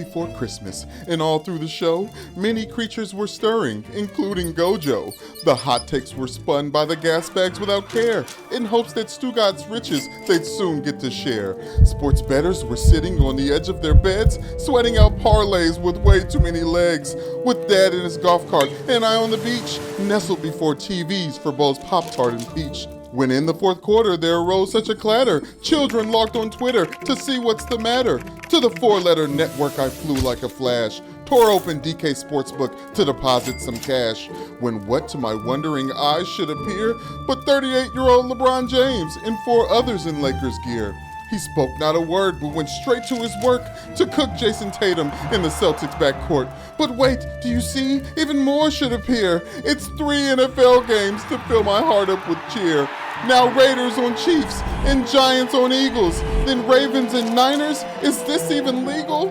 before Christmas, and all through the show, many creatures were stirring, including GoJo. The hot takes were spun by the gas bags without care, in hopes that StuGotz riches they'd soon get to share. Sports bettors were sitting on the edge of their beds, sweating out parlays with way too many legs. With Dad in his golf cart and I on the beach, nestled before TVs for bowls Pop-Tart and peach. When in the fourth quarter there arose such a clatter, children logged on Twitter to see what's the matter. To the four-letter network I flew like a flash, tore open DK Sportsbook to deposit some cash. When what to my wondering eyes should appear but 38-year-old LeBron James and four others in Lakers gear. He spoke not a word, but went straight to his work to cook Jason Tatum in the Celtics backcourt. But wait, do you see? Even more should appear. It's 3 NFL games to fill my heart up with cheer. Now Raiders on Chiefs and Giants on Eagles. Then Ravens and Niners. Is this even legal?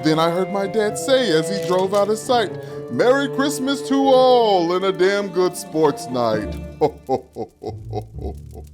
Then I heard my dad say as he drove out of sight, Merry Christmas to all and a damn good sports night. Ho, ho, ho, ho, ho, ho, ho.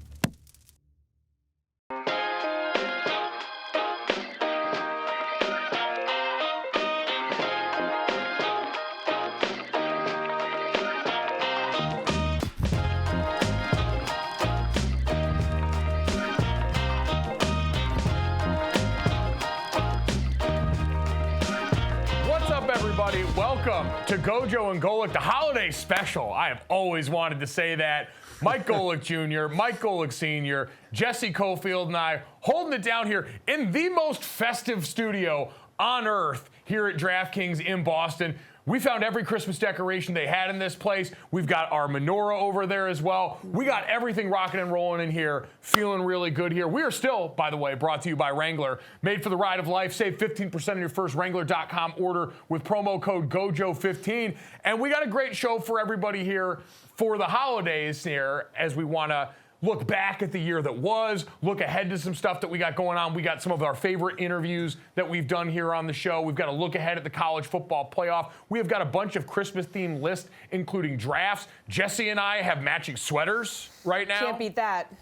Welcome to GoJo and Golic, the holiday special. I have always wanted to say that. Mike Golic Jr., Mike Golic Sr., Jesse Cofield, and I holding it down here in the most festive studio on earth here at DraftKings in Boston. We found every Christmas decoration they had in this place. We've got our menorah over there as well. We got everything rocking and rolling in here, feeling really good here. We are still, by the way, brought to you by Wrangler. Made for the ride of life. Save 15% on your first Wrangler.com order with promo code GOJO15. And we got a great show for everybody here for the holidays here as we want to look back at the year that was, look ahead to some stuff that we got going on. We got some of our favorite interviews that we've done here on the show. We've got a look ahead at the college football playoff. We have got a bunch of Christmas-themed lists, including drafts. Jesse and I have matching sweaters right now. Can't beat that.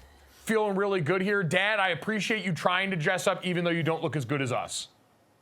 Feeling really good here. Dad, I appreciate you trying to dress up even though you don't look as good as us.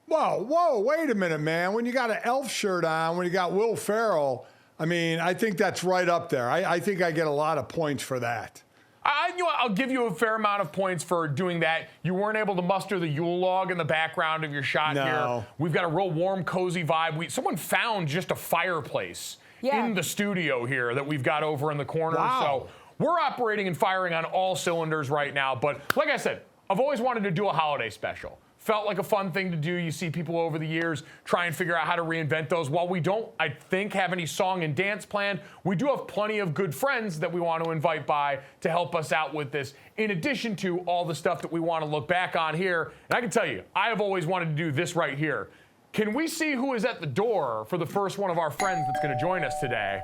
Whoa, wait a minute, man. When you got an elf shirt on, when you got Will Ferrell, I mean, I think that's right up there. I think I get a lot of points for that. I'll give you a fair amount of points for doing that. You weren't able to muster the Yule log in the background of your shot here. We've got a real warm, cozy vibe. Someone found just a fireplace in the studio here that we've got over in the corner. Wow. So we're operating and firing on all cylinders right now. But like I said, I've always wanted to do a holiday special. Felt like a fun thing to do. You see people over the years try and figure out how to reinvent those. While we don't, I think, have any song and dance planned, we do have plenty of good friends that we want to invite by to help us out with this, in addition to all the stuff that we want to look back on here. And I can tell you, I have always wanted to do this right here. Can we see who is at the door for the first one of our friends that's going to join us today?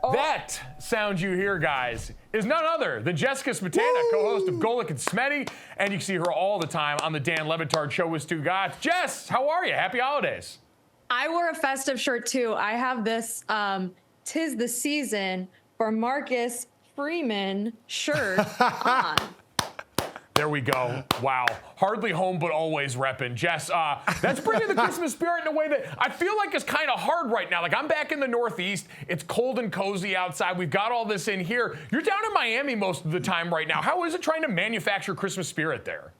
Oh. That sound you hear, guys, is none other than Jessica Smetana, co-host of Golic and Smetty, and you can see her all the time on the Dan Levitard Show with StuGotz. Jess, how are you? Happy holidays. I wore a festive shirt, too. I have this 'Tis the Season for Marcus Freeman shirt on. There we go. Wow. Hardly home, but always repping. Jess, that's bringing the Christmas spirit in a way that I feel like is kind of hard right now. Like, I'm back in the Northeast. It's cold and cozy outside. We've got all this in here. You're down in Miami most of the time right now. How is it trying to manufacture Christmas spirit there?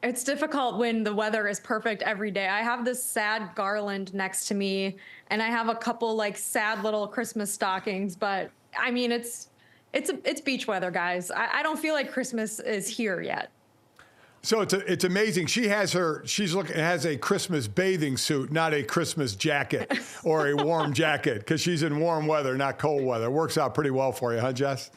It's difficult when the weather is perfect every day. I have this sad garland next to me, and I have a couple, like, sad little Christmas stockings. But, I mean, it's beach weather, guys. I don't feel like Christmas is here yet. So it's amazing. She has a Christmas bathing suit, not a Christmas jacket or a warm jacket, because she's in warm weather, not cold weather. Works out pretty well for you, huh, Jess?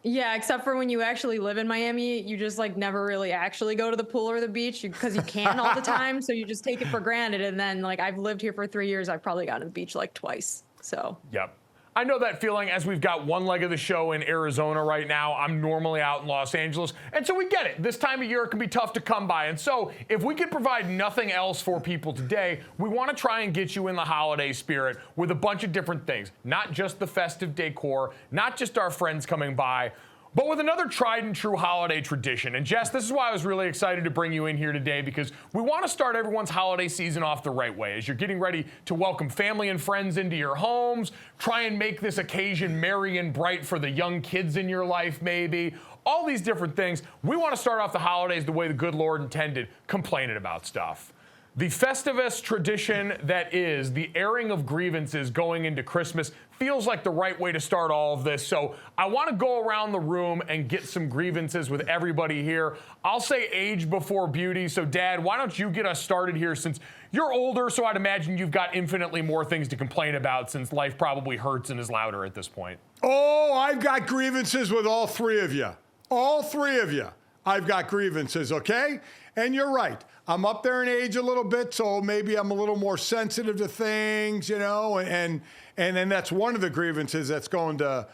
Yeah, except for when you actually live in Miami, you just like never really actually go to the pool or the beach because you can all the time. So you just take it for granted. And then like I've lived here for 3 years. I've probably gone to the beach like twice. So. Yep. I know that feeling as we've got one leg of the show in Arizona right now. I'm normally out in Los Angeles. And so we get it. This time of year, it can be tough to come by. And so if we could provide nothing else for people today, we want to try and get you in the holiday spirit with a bunch of different things. Not just the festive decor, not just our friends coming by. but with another tried and true holiday tradition. And Jess, this is why I was really excited to bring you in here today, because we want to start everyone's holiday season off the right way. As you're getting ready to welcome family and friends into your homes, try and make this occasion merry and bright for the young kids in your life, maybe. All these different things. We want to start off the holidays the way the good Lord intended, complaining about stuff. The Festivus tradition that is the airing of grievances going into Christmas feels like the right way to start all of this. So I want to go around the room and get some grievances with everybody here. I'll say age before beauty. So Dad, why don't you get us started here, since you're older, so I'd imagine you've got infinitely more things to complain about, since life probably hurts and is louder at this point. Oh, I've got grievances with all three of you. All three of you. I've got grievances, okay? And you're right. I'm up there in age a little bit, so maybe I'm a little more sensitive to things, you know, and that's one of the grievances that's going to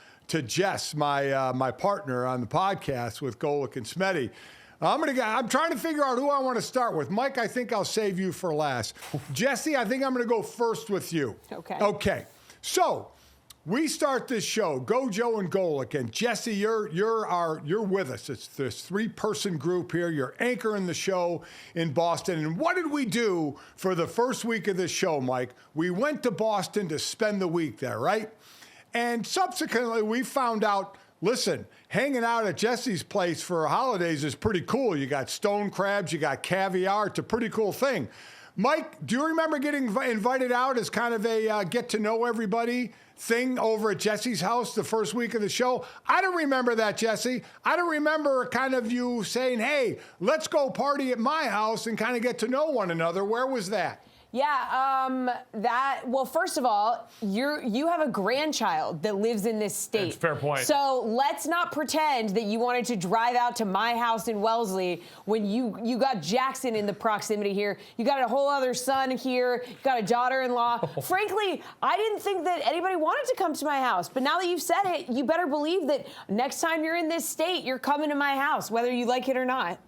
Jess, my partner on the podcast with Golic and Smetty. I'm trying to figure out who I want to start with. Mike, I think I'll save you for last. Jesse, I think I'm going to go first with you. Okay. Okay. So we start this show, GoJo and Golic, and Jesse, you're with us. It's this three-person group here. You're anchoring the show in Boston. And what did we do for the first week of this show, Mike? We went to Boston to spend the week there, right? And subsequently, we found out, listen, hanging out at Jesse's place for holidays is pretty cool. You got stone crabs, you got caviar. It's a pretty cool thing. Mike, do you remember getting invited out as kind of a get-to-know-everybody thing over at Jesse's house the first week of the show? I don't remember that, Jesse. I don't remember kind of you saying, hey, let's go party at my house and kind of get to know one another. Where was that? Yeah, well, first of all, you have a grandchild that lives in this state. That's a fair point. So let's not pretend that you wanted to drive out to my house in Wellesley when you got Jackson in the proximity here. You got a whole other son here. You got a daughter-in-law. Frankly, I didn't think that anybody wanted to come to my house. But now that you've said it, you better believe that next time you're in this state, you're coming to my house, whether you like it or not.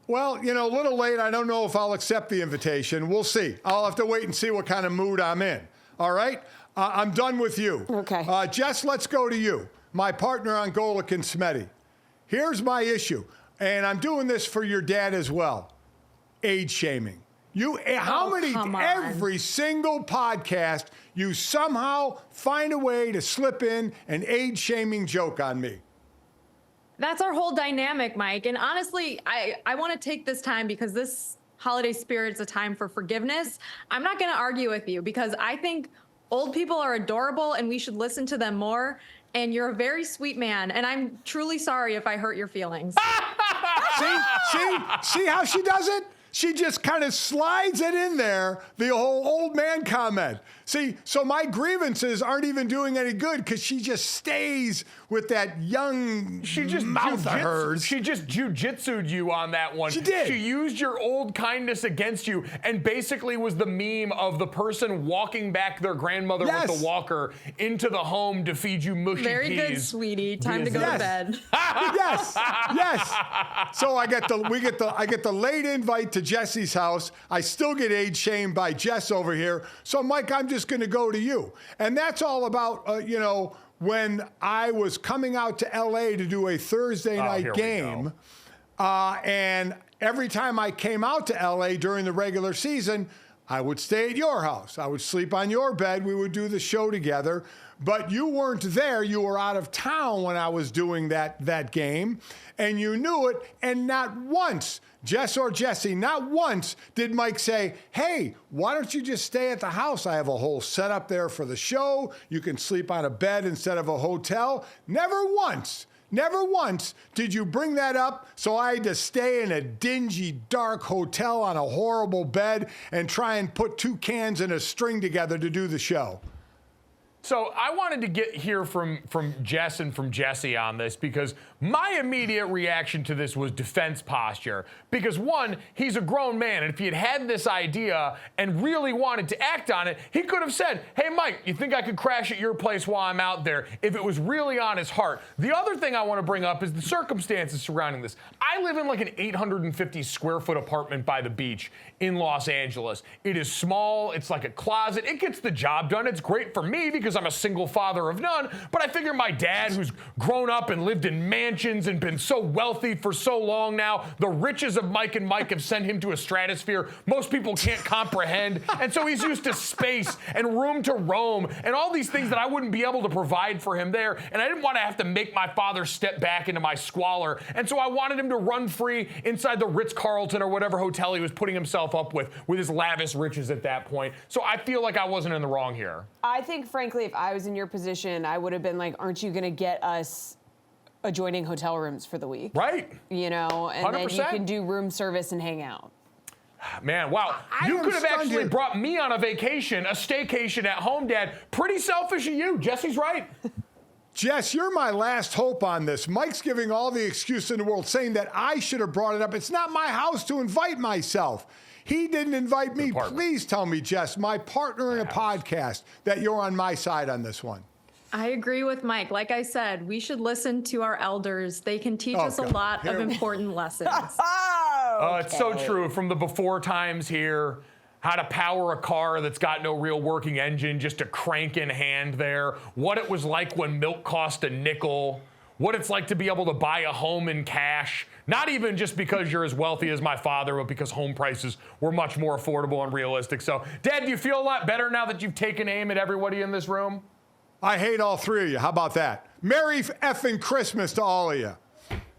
Well, you know, a little late. I don't know if I'll accept the invitation. We'll see. I'll have to wait and see what kind of mood I'm in. All right? I'm done with you. Okay. Jess, let's go to you, my partner on Golic and Smetty. Here's my issue, and I'm doing this for your dad as well. Age shaming. Every single podcast, you somehow find a way to slip in an age shaming joke on me. That's our whole dynamic, Mike. And honestly, I want to take this time, because this holiday spirit is a time for forgiveness. I'm not going to argue with you, because I think old people are adorable and we should listen to them more. And you're a very sweet man. And I'm truly sorry if I hurt your feelings. See how she does it? She just kind of slides it in there, the whole old man comment. See, so my grievances aren't even doing any good, because she just stays with that young mouth of hers. She just jujitsu'd you on that one. She did. She used your old kindness against you, and basically was the meme of the person walking back their grandmother with the walker into the home to feed you mushy Very peas. Good, sweetie. Time to go to bed. Yes. So I get the late invite to Jesse's house. I still get age shamed by Jess over here. So Mike, I'm just going to go to you. And that's all about, when I was coming out to LA to do a Thursday night game. And every time I came out to LA during the regular season, I would stay at your house. I would sleep on your bed. We would do the show together. But you weren't there. You were out of town when I was doing that game. And you knew it. And not once, Jess or Jesse, not once did Mike say, hey, why don't you just stay at the house? I have a whole setup there for the show. You can sleep on a bed instead of a hotel. Never once did you bring that up, so I had to stay in a dingy, dark hotel on a horrible bed and try and put two cans and a string together to do the show. So I wanted to hear from Jess and from Jesse on this, because my immediate reaction to this was defense posture. Because one, he's a grown man, and if he had this idea and really wanted to act on it, he could have said, hey, Mike, you think I could crash at your place while I'm out there, if it was really on his heart. The other thing I want to bring up is the circumstances surrounding this. I live in like an 850 square foot apartment by the beach in Los Angeles. It is small. It's like a closet. It gets the job done. It's great for me because because I'm a single father of none, but I figure my dad, who's grown up and lived in mansions and been so wealthy for so long now, the riches of Mike and Mike have sent him to a stratosphere most people can't comprehend. And so he's used to space and room to roam and all these things that I wouldn't be able to provide for him there. And I didn't want to have to make my father step back into my squalor. And so I wanted him to run free inside the Ritz-Carlton or whatever hotel he was putting himself up with his lavish riches at that point. So I feel like I wasn't in the wrong here. I think, frankly, if I was in your position, I would have been like, aren't you going to get us adjoining hotel rooms for the week? Right. You know, and 100%. then you can do room service and hang out. Man, wow. You could have actually brought me on a vacation, a staycation at home, Dad. Pretty selfish of you. Jesse's right. Jess, you're my last hope on this. Mike's giving all the excuse in the world, saying that I should have brought it up. It's not my house to invite myself. He didn't invite me. Please tell me, Jess, my partner in a podcast, that you're on my side on this one. I agree with Mike. Like I said, we should listen to our elders. They can teach us a lot of important lessons. It's so true. From the before times here, how to power a car that's got no real working engine, just a crank in hand there, what it was like when milk cost a nickel, what it's like to be able to buy a home in cash, not even just because you're as wealthy as my father, but because home prices were much more affordable and realistic. So, Dad, do you feel a lot better now that you've taken aim at everybody in this room? I hate all three of you. How about that? Merry effing Christmas to all of you.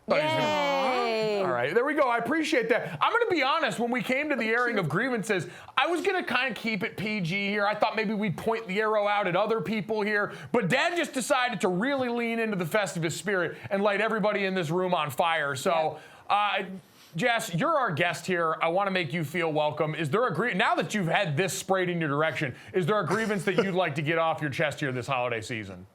Yay! All right, there we go. I appreciate that. I'm going to be honest. When we came to the airing of grievances, I was going to kind of keep it PG here. I thought maybe we'd point the arrow out at other people here. But Dad just decided to really lean into the Festivus spirit and light everybody in this room on fire. So, Jess, you're our guest here. I want to make you feel welcome. Is there a now that you've had this sprayed in your direction, is there a grievance that you'd like to get off your chest here this holiday season?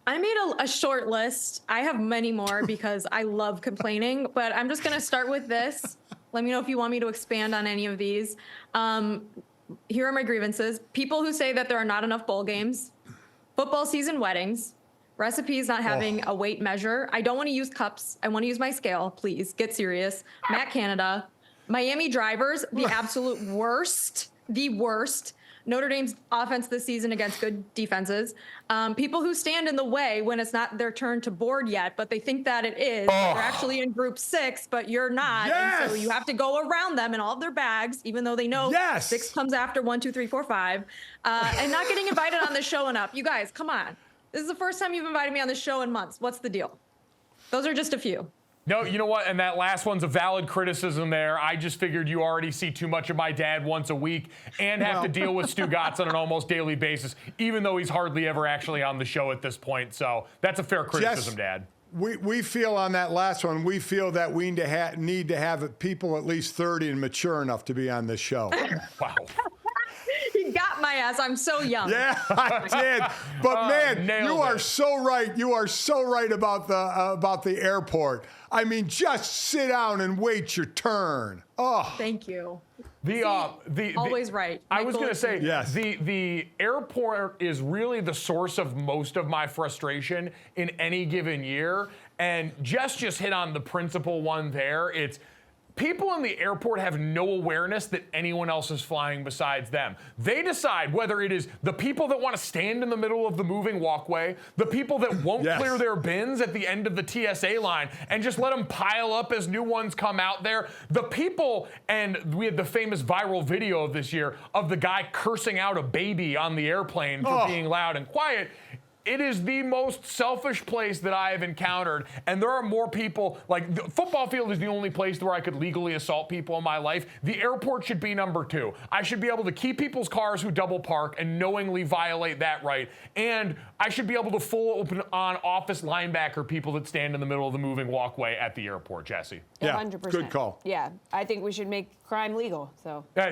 I made a short list. I have many more because I love complaining, but I'm just going to start with this. Let me know if you want me to expand on any of these. Here are my grievances. People who say that there are not enough bowl games, football season weddings, recipes not having a weight measure. I don't want to use cups. I want to use my scale. Please get serious. Matt Canada, Miami drivers, the absolute worst, the worst. Notre Dame's offense this season against good defenses. People who stand in the way when it's not their turn to board yet, but they think that it is. They're actually in group 6, but you're not. Yes! And so you have to go around them in all of their bags, even though they know 6 comes after 1, 2, 3, 4, 5. And not getting invited on the show enough. You guys, come on. This is the first time you've invited me on this show in months. What's the deal? Those are just a few. No, you know what? And that last one's a valid criticism there. I just figured you already see too much of my dad once a week and have to deal with StuGotz on an almost daily basis, even though he's hardly ever actually on the show at this point. So that's a fair criticism, Dad. We feel on that last one, we feel that we need to have people at least 30 and mature enough to be on this show. Wow. He got my ass. I'm so young. Yeah, I did. But man, you are so right. You are so right about the airport. I mean, just sit down and wait your turn. Oh, thank you. Always right. I was going to say, yes. The airport is really the source of most of my frustration in any given year. And just hit on the principal one there. It's people in the airport have no awareness that anyone else is flying besides them. They decide whether it is the people that want to stand in the middle of the moving walkway, the people that won't clear their bins at the end of the TSA line and just let them pile up as new ones come out there. The people, and we had the famous viral video of this year of the guy cursing out a baby on the airplane for being loud and quiet. It is the most selfish place that I have encountered, and there are more people, like the football field is the only place where I could legally assault people in my life. The airport should be number 2. I should be able to keep people's cars who double park and knowingly violate that right, and I should be able to full open on office linebacker people that stand in the middle of the moving walkway at the airport, Jesse. Yeah, 100%. good call. Yeah, I think we should make crime legal. So a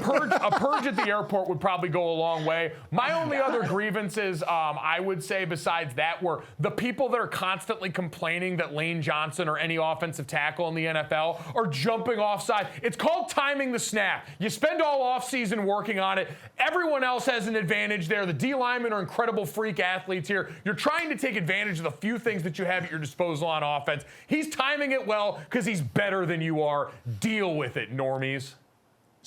purge at the airport would probably go a long way. My only other grievances, I would say besides that, were the people that are constantly complaining that Lane Johnson or any offensive tackle in the NFL are jumping offside. It's called timing the snap. You spend all offseason working on it. Everyone else has an advantage there. The D linemen are incredible freak athletes here. You're trying to take advantage of the few things that you have at your disposal on offense. He's timing it well because he's better than you are. Deal with it, normies.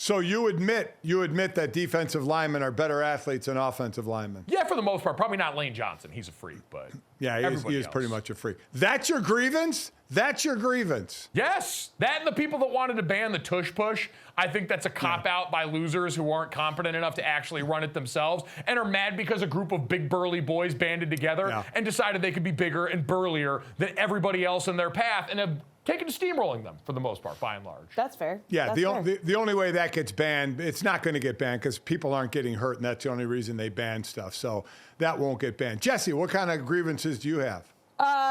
So you admit that defensive linemen are better athletes than offensive linemen? Yeah, for the most part. Probably not Lane Johnson. He's a freak, but yeah, he is pretty much a freak. That's your grievance? That's your grievance? Yes. That and the people that wanted to ban the Tush Push. I think that's a cop-out by losers who aren't competent enough to actually run it themselves and are mad because a group of big burly boys banded together and decided they could be bigger and burlier than everybody else in their path and have taken to steamrolling them for the most part, by and large. That's fair. Yeah, That's the only way that gets banned, it's not going to get banned because people aren't getting hurt, and that's the only reason they ban stuff. So that won't get banned. Jesse, what kind of grievances do you have?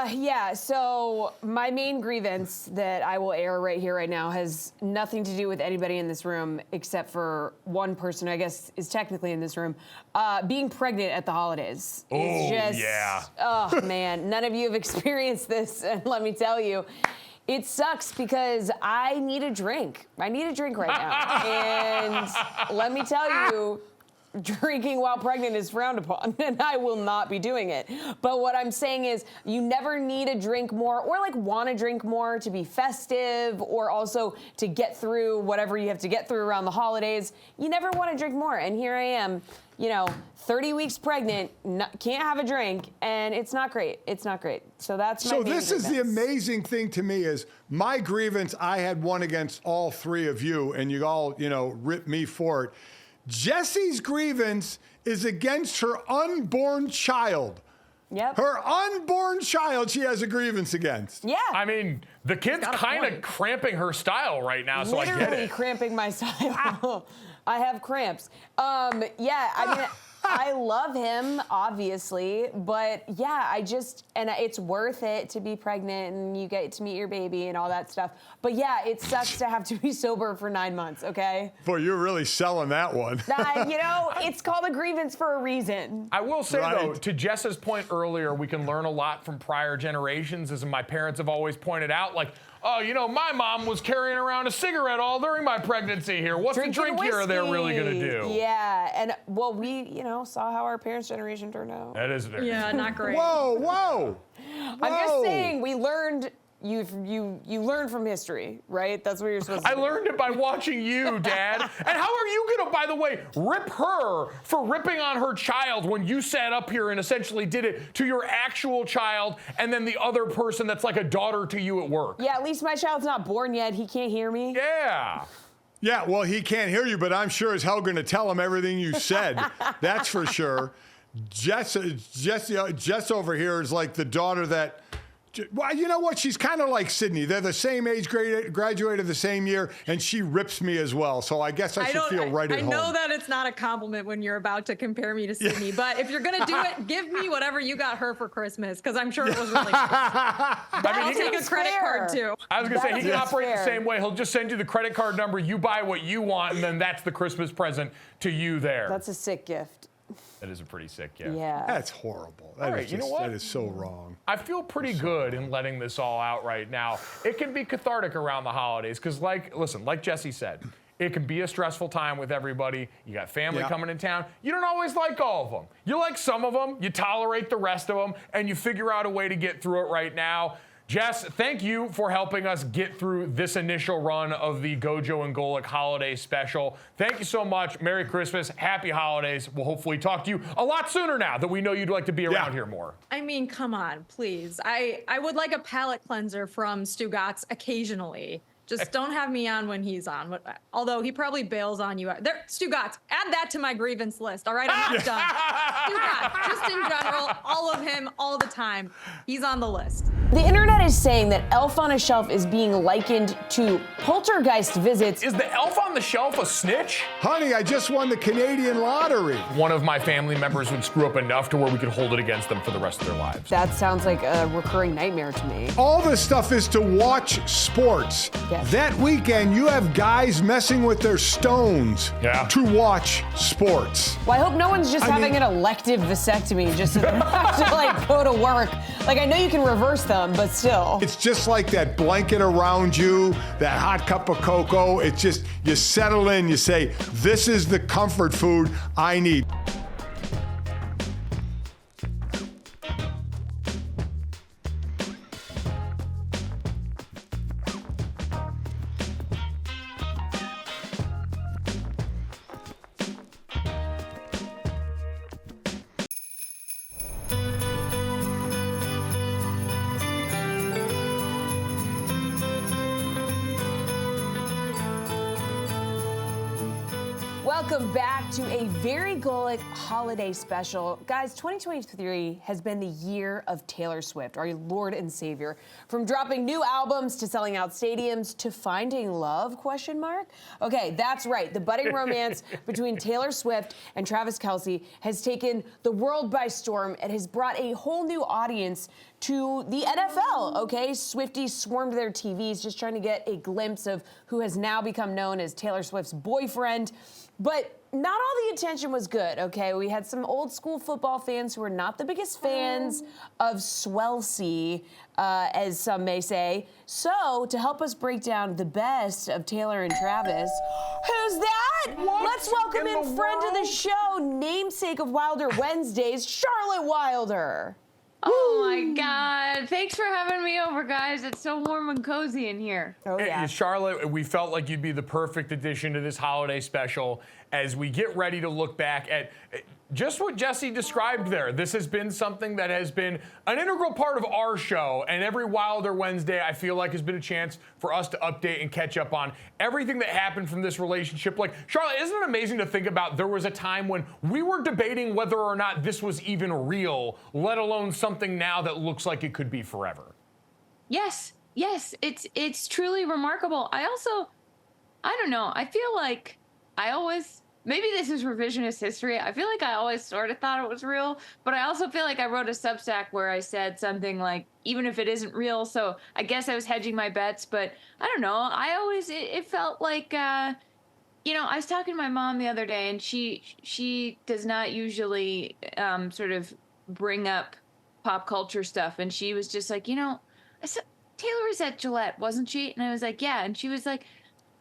Yeah, so my main grievance that I will air right here, right now, has nothing to do with anybody in this room except for one person, I guess, is technically in this room. Being pregnant at the holidays. Oh, just, yeah. Oh, man, none of you have experienced this, and let me tell you, it sucks because I need a drink. I need a drink right now. And let me tell you, drinking while pregnant is frowned upon, and I will not be doing it. But what I'm saying is you never need to drink more or like want to drink more to be festive or also to get through whatever you have to get through around the holidays. You never want to drink more. And here I am, 30 weeks pregnant, can't have a drink, and it's not great. It's not great. So that's my main grievance. Is the amazing thing to me is my grievance, I had one against all three of you, and you all, ripped me for it. Jesse's grievance is against her unborn child. Yep. Her unborn child she has a grievance against. Yeah. I mean, the kid's kind of cramping her style right now, so I get Literally it. cramping my style. I have cramps. Yeah, I mean, I love him, obviously, but yeah, it's worth it to be pregnant and you get to meet your baby and all that stuff. But yeah, it sucks to have to be sober for 9 months, okay? Boy, you're really selling that one. It's called a grievance for a reason. I will say, though, to Jess's point earlier, we can learn a lot from prior generations, as my parents have always pointed out, like, oh, my mom was carrying around a cigarette all during my pregnancy here. What's the drink here they're really going to do? Yeah, and, well, we, saw how our parents' generation turned out. That is very Yeah, not great. Whoa. I'm just saying, we learned... You learn from history, right? That's what you're supposed to do. I learned it by watching you, Dad. And how are you going to, by the way, rip her for ripping on her child when you sat up here and essentially did it to your actual child and then the other person that's like a daughter to you at work? Yeah, at least my child's not born yet. He can't hear me. Yeah. Yeah, well, he can't hear you, but I'm sure as hell going to tell him everything you said. That's for sure. Jess over here is like the daughter that... Well, you know what? She's kind of like Sydney. They're the same age, graduated the same year, and she rips me as well. So I guess I should feel right at home. I know that it's not a compliment when you're about to compare me to Sydney, but if you're going to do it, give me whatever you got her for Christmas, because I'm sure it was really nice. I'll take a credit card, too. I was going to say, he can operate fair. the same way. He'll just send you the credit card number, you buy what you want, and then that's the Christmas present to you there. That's a sick gift. That is a pretty sick gift. Yeah. That's horrible. You know what? That is so wrong. I feel pretty good in letting this all out right now. It can be cathartic around the holidays because, like Jesse said, it can be a stressful time with everybody. You got family coming in town. You don't always like all of them. You like some of them. You tolerate the rest of them, and you figure out a way to get through it right now. Jess, thank you for helping us get through this initial run of the GoJo and Golic holiday special. Thank you so much. Merry Christmas. Happy holidays. We'll hopefully talk to you a lot sooner now that we know you'd like to be around here more. I mean, come on, please. I would like a palate cleanser from StuGotz occasionally. Just don't have me on when he's on. Although he probably bails on you. StuGotz, add that to my grievance list. All right, I'm not done. StuGotz, just in general, all of him, all the time. He's on the list. The internet is saying that Elf on a Shelf is being likened to poltergeist visits. Is the elf on the shelf a snitch? Honey, I just won the Canadian lottery. One of my family members would screw up enough to where we could hold it against them for the rest of their lives. That sounds like a recurring nightmare to me. All this stuff is to watch sports. Yes. That weekend, you have guys messing with their stones to watch sports. Well, I hope no one's just having an elective vasectomy just so they don't have to like go to work. Like, I know you can reverse them, but still. It's just like that blanket around you, that hot cup of cocoa. It's just, you settle in, you say, this is the comfort food I need. Welcome back to a very Golic holiday special. Guys, 2023 has been the year of Taylor Swift, our Lord and Savior. From dropping new albums to selling out stadiums to finding love, ? Okay, that's right. The budding romance between Taylor Swift and Travis Kelce has taken the world by storm and has brought a whole new audience to the NFL, okay? Swifties swarmed their TVs just trying to get a glimpse of who has now become known as Taylor Swift's boyfriend. But not all the attention was good, okay? We had some old school football fans who were not the biggest fans of Swelsey, as some may say. So, to help us break down the best of Taylor and Travis, who's that? Let's welcome in friend of the show, namesake of Wilder Wednesdays, Charlotte Wilder. Oh my God. Thanks for having me over, guys. It's so warm and cozy in here. Oh, yeah. Charlotte, we felt like you'd be the perfect addition to this holiday special as we get ready to look back at just what Jessie described there. This has been something that has been an integral part of our show, and every Wilder Wednesday, I feel like, has been a chance for us to update and catch up on everything that happened from this relationship. Like, Charlotte, isn't it amazing to think about there was a time when we were debating whether or not this was even real, let alone something now that looks like it could be forever? Yes, it's truly remarkable. I don't know, I feel like maybe this is revisionist history. I feel like I always sort of thought it was real, but I also feel like I wrote a Substack where I said something like, even if it isn't real, so I guess I was hedging my bets, but I don't know. It felt like, I was talking to my mom the other day, and she does not usually sort of bring up pop culture stuff, and she was just like, I said, Taylor was at Gillette, wasn't she? And I was like, yeah, and she was like,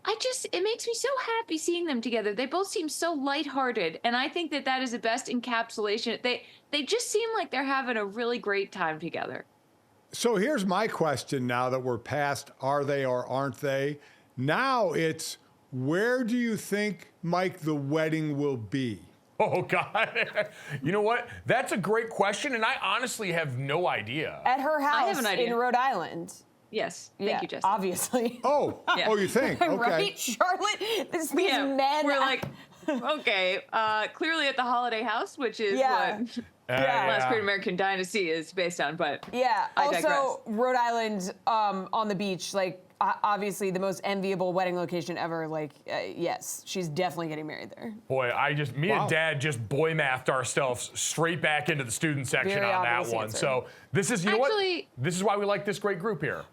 it makes me so happy seeing them together. They both seem so lighthearted, and I think that is the best encapsulation. They just seem like they're having a really great time together. So here's my question now that we're past are they or aren't they? Now it's, where do you think, Mike, the wedding will be? Oh, God. You know what? That's a great question, and I honestly have no idea. At her I have house an idea. in Rhode Island. Yes, Yeah, thank you, Jessica. obviously. Oh, Yeah. you think? Okay. Right, Charlotte? These men. We're like, okay, clearly at the Holiday House, which is what Last Great American Dynasty is based on, but Yeah. I digress. Also, Rhode Island on the beach, like, obviously the most enviable wedding location ever. Like, yes, she's definitely getting married there. Boy, me and Dad just boy mathed ourselves straight back into the student section Very on that obvious one. answer. So this is, Actually- this is why we like this great group here.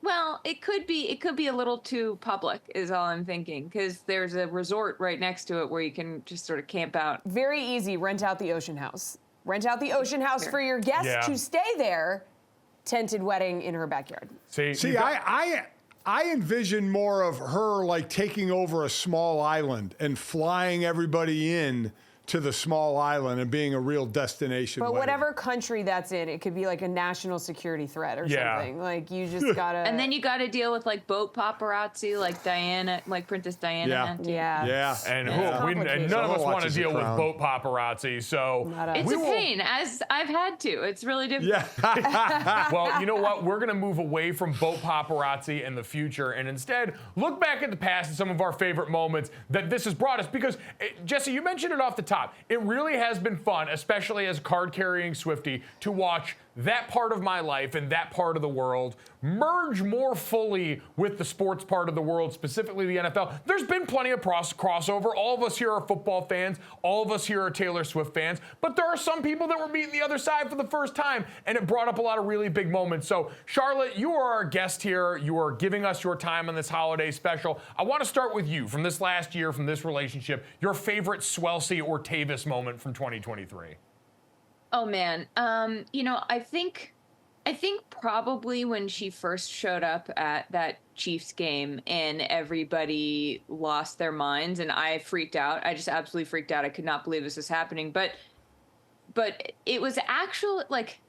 Well, it could be a little too public, is all I'm thinking, because there's a resort right next to it where you can just sort of camp out. Very easy. Rent out the Ocean House. Rent out the Ocean House for your guests Yeah. to stay there. Tented wedding in her backyard. See, I envision more of her like taking over a small island and flying everybody in to the small island and being a real destination But wedding. whatever country that's in, it could be like a national security threat or something. Like, you just gotta. And then you got to deal with like boat paparazzi, like Diana, like Princess Diana. Yeah. had to. Yeah. And, complicated. none of us want to Watches The deal with Crown. boat paparazzi, so Not us. It's we a will- pain, as I've had to. It's really difficult. Yeah. Well, you know what? We're going to move away from boat paparazzi in the future and instead look back at the past and some of our favorite moments that this has brought us. Because, Jessie, you mentioned it off the top. It really has been fun, especially as a card-carrying Swiftie, to watch that part of my life and that part of the world merge more fully with the sports part of the world, specifically the NFL. There's been plenty of crossover. All of us here are football fans. All of us here are Taylor Swift fans. But there are some people that were meeting the other side for the first time, and it brought up a lot of really big moments. So, Charlotte, you are our guest here. You are giving us your time on this holiday special. I want to start with you from this last year, from this relationship, your favorite Swelsey or Tavis moment from 2023. Oh man, I think probably when she first showed up at that Chiefs game and everybody lost their minds and I freaked out. I just absolutely freaked out. I could not believe this was happening. But it was actual, like,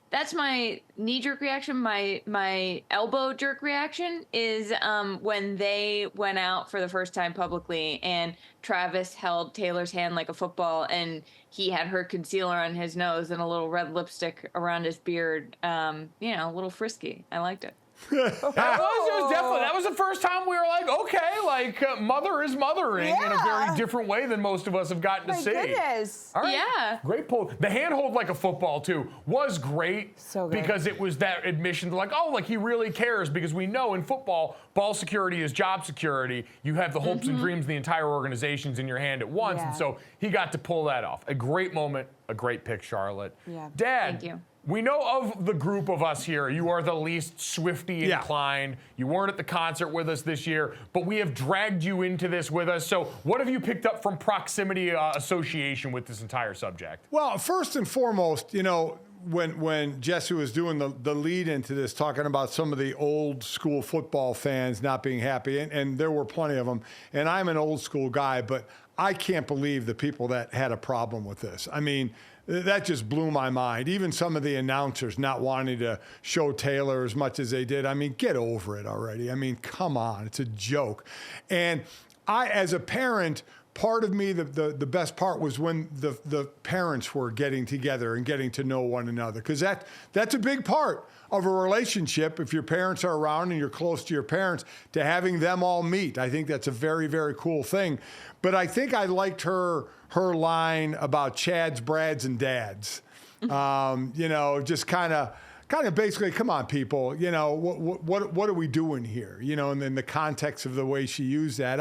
that's my knee-jerk reaction. My elbow jerk reaction is when they went out for the first time publicly and Travis held Taylor's hand like a football and he had her concealer on his nose and a little red lipstick around his beard. A little frisky. I liked it. That was the first time we were like, okay, like mother is mothering in a very different way than most of us have gotten to see. Goodness. All right. Yeah. Great pull. The handhold like a football too was great. So good. Because it was that admission to like, oh, like he really cares, because we know in football, ball security is job security. You have the hopes and dreams of the entire organizations in your hand at once. And so he got to pull that off. A great moment, a great pick, Charlotte. Yeah. Dad. Thank you. We know of the group of us here, you are the least Swiftie inclined. You weren't at the concert with us this year, but we have dragged you into this with us. So what have you picked up from proximity association with this entire subject? Well, first and foremost, you know, when Jessie was doing the lead into this, talking about some of the old school football fans not being happy, and there were plenty of them, and I'm an old school guy, but I can't believe the people that had a problem with this. I mean, that just blew my mind. Even some of the announcers not wanting to show Taylor as much as they did. I mean, get over it already. I mean, come on. It's a joke. And I, as a parent, part of me, the best part was when the parents were getting together and getting to know one another, because that's a big part of a relationship. If your parents are around and you're close to your parents, to having them all meet, I think that's a very, very cool thing. But I think I liked her line about Chads, Brads, and Dads. You know, just kind of basically, come on, people. You know, what are we doing here? You know, and in the context of the way she used that,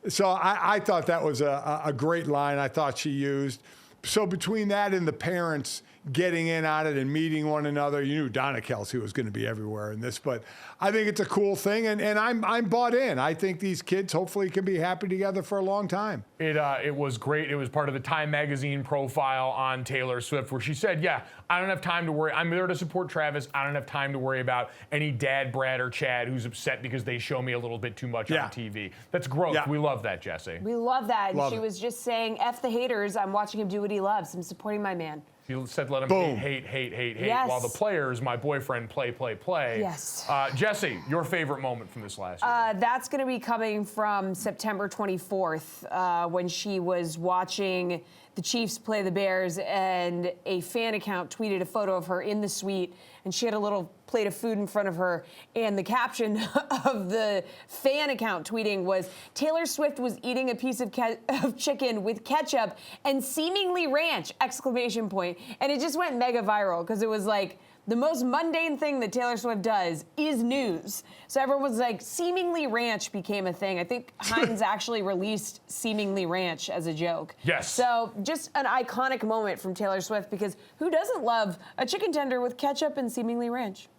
So I thought that was a great line I thought she used. So between that and the parents getting in on it and meeting one another, you knew Donna Kelce was going to be everywhere in this. But I think it's a cool thing, and I'm bought in. I think these kids hopefully can be happy together for a long time. It was great. It was part of the Time Magazine profile on Taylor Swift, where she said, yeah, I don't have time to worry. I'm there to support Travis. I don't have time to worry about any dad, Brad, or Chad who's upset because they show me a little bit too much on TV. That's growth. Yeah. We love that, Jessie. We love that. Love She it. was just saying, F the haters. I'm watching him do what he loves. I'm supporting my man. She said, let him Boom. hate, Yes. while the players, my boyfriend, play. Yes. Jessie, your favorite moment from this last year? That's going to be coming from September 24th, when she was watching the Chiefs play the Bears, and a fan account tweeted a photo of her in the suite, and she had a little plate of food in front of her, and the caption of the fan account tweeting was, Taylor Swift was eating a piece of chicken with ketchup and seemingly ranch, ! And it just went mega viral, because it was like, the most mundane thing that Taylor Swift does is news. So everyone was like, seemingly ranch became a thing. I think Heinz actually released seemingly ranch as a joke. Yes. So just an iconic moment from Taylor Swift, because who doesn't love a chicken tender with ketchup and seemingly ranch?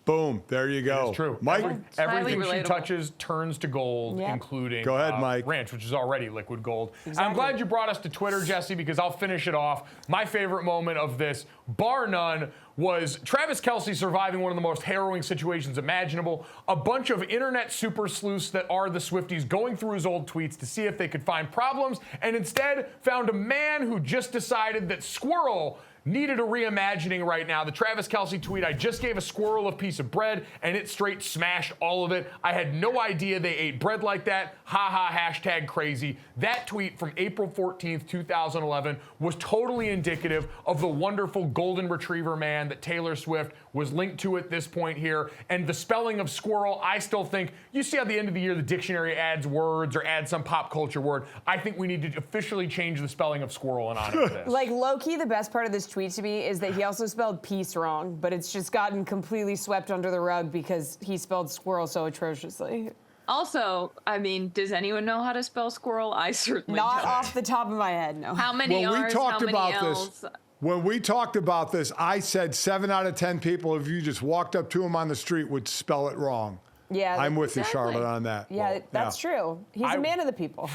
Boom. There you go. It's true. Mike? Everything Highly she relatable. touches turns to gold, Yep. including Go ahead, Mike. ranch, which is already liquid gold. Exactly. I'm glad you brought us to Twitter, Jessie, because I'll finish it off. My favorite moment of this, bar none, was Travis Kelce surviving one of the most harrowing situations imaginable. A bunch of internet super sleuths that are the Swifties going through his old tweets to see if they could find problems, and instead found a man who just decided that squirrel needed a reimagining right now. The Travis Kelce tweet, I just gave a squirrel a piece of bread and it straight smashed all of it. I had no idea they ate bread like that. Ha ha, hashtag crazy. That tweet from April 14th, 2011 was totally indicative of the wonderful golden retriever man that Taylor Swift was linked to at this point here. And the spelling of squirrel, I still think, you see at the end of the year the dictionary adds words or adds some pop culture word. I think we need to officially change the spelling of squirrel in honor of this. Like, low-key, the best part of this tweet to me is that he also spelled peace wrong, but it's just gotten completely swept under the rug because he spelled squirrel so atrociously. Also, I mean, does anyone know how to spell squirrel? I certainly Not don't. off the top of my head, no. How many When we R's, talked how many about L's? this, when we talked about this, I said 7 out of 10 people, if you just walked up to him on the street, would spell it wrong. Yeah, I'm with you, Exactly. Charlotte, on that. Yeah, Well, that's true. He's a man of the people.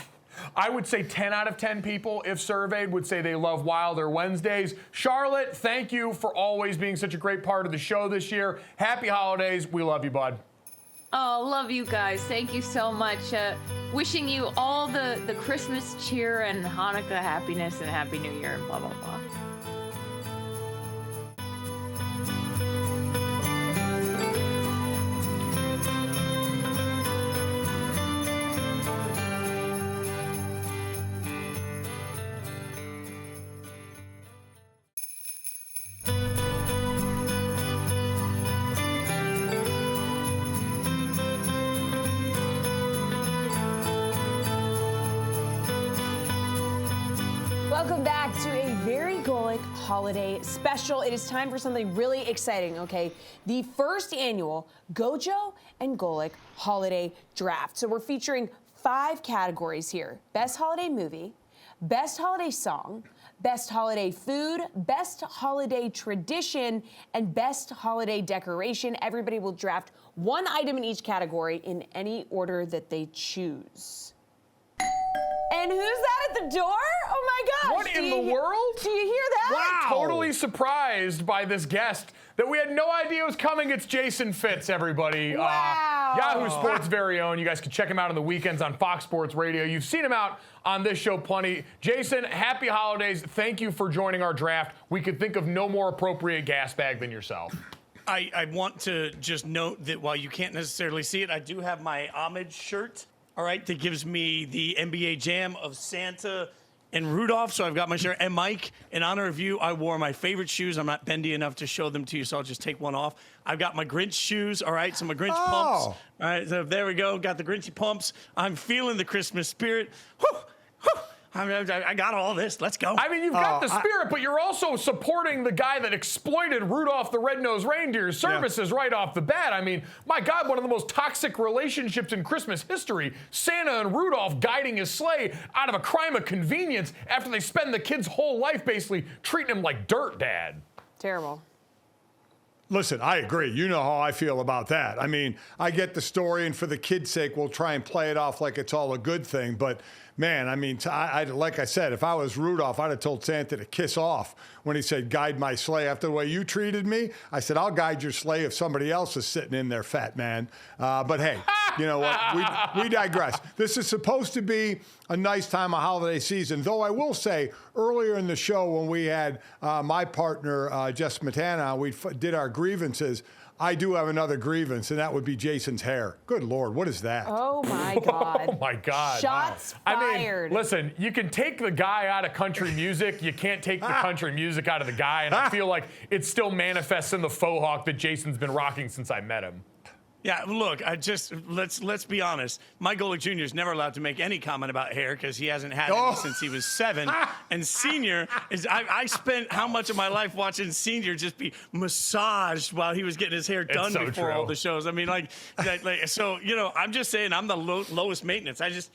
I would say 10 out of 10 people, if surveyed, would say they love Wilder Wednesdays. Charlotte, thank you for always being such a great part of the show this year. Happy holidays. We love you, bud. Oh, love you guys. Thank you so much. Wishing you all the Christmas cheer and Hanukkah happiness and Happy New Year and blah, blah, blah. Welcome back to a very Golic holiday special. It is time for something really exciting, okay? The first annual GoJo and Golic holiday draft. So we're featuring 5 categories here. Best holiday movie, best holiday song, best holiday food, best holiday tradition, and best holiday decoration. Everybody will draft one item in each category in any order that they choose. And who's that at the door? Oh my gosh. What in the world? Do you hear that? Wow. Totally surprised by this guest that we had no idea was coming. It's Jason Fitz, everybody. Wow. Yahoo Sports' very own. You guys can check him out on the weekends on Fox Sports Radio. You've seen him out on this show plenty. Jason, happy holidays. Thank you for joining our draft. We could think of no more appropriate gas bag than yourself. I want to just note that while you can't necessarily see it, I do have my homage shirt. All right, that gives me the NBA Jam of Santa and Rudolph. So I've got my shirt. And Mike, in honor of you, I wore my favorite shoes. I'm not bendy enough to show them to you, so I'll just take one off. I've got my Grinch shoes. All right, so my Grinch pumps. All right, so there we go. Got the Grinchy pumps. I'm feeling the Christmas spirit. Whew, whew. I got all this. Let's go. I mean, you've got the spirit, but you're also supporting the guy that exploited Rudolph the Red-Nosed Reindeer's services right off the bat. I mean, my God, one of the most toxic relationships in Christmas history. Santa and Rudolph guiding his sleigh out of a crime of convenience after they spend the kid's whole life basically treating him like dirt, Dad. Terrible. Listen, I agree. You know how I feel about that. I mean, I get the story, and for the kid's sake, we'll try and play it off like it's all a good thing. But, man, I mean, like I said, if I was Rudolph, I'd have told Santa to kiss off when he said, guide my sleigh. After the way you treated me, I said, I'll guide your sleigh if somebody else is sitting in there, fat man. But, hey, you know what? We digress. This is supposed to be a nice time of holiday season, though I will say earlier in the show when we had my partner, Smetana, we did our grievances. I do have another grievance, and that would be Jason's hair. Good Lord, what is that? Oh, my God. Oh, my God. Shots wow. fired. I mean, listen, you can take the guy out of country music. You can't take the country music out of the guy, and I feel like it still manifests in the faux hawk that Jason's been rocking since I met him. Yeah, look, let's be honest. My Golic Jr. is never allowed to make any comment about hair because he hasn't had it since he was 7. And Senior is I spent how much of my life watching Senior just be massaged while he was getting his hair done before all the shows. I mean, so you know, I'm just saying I'm the lowest maintenance. I just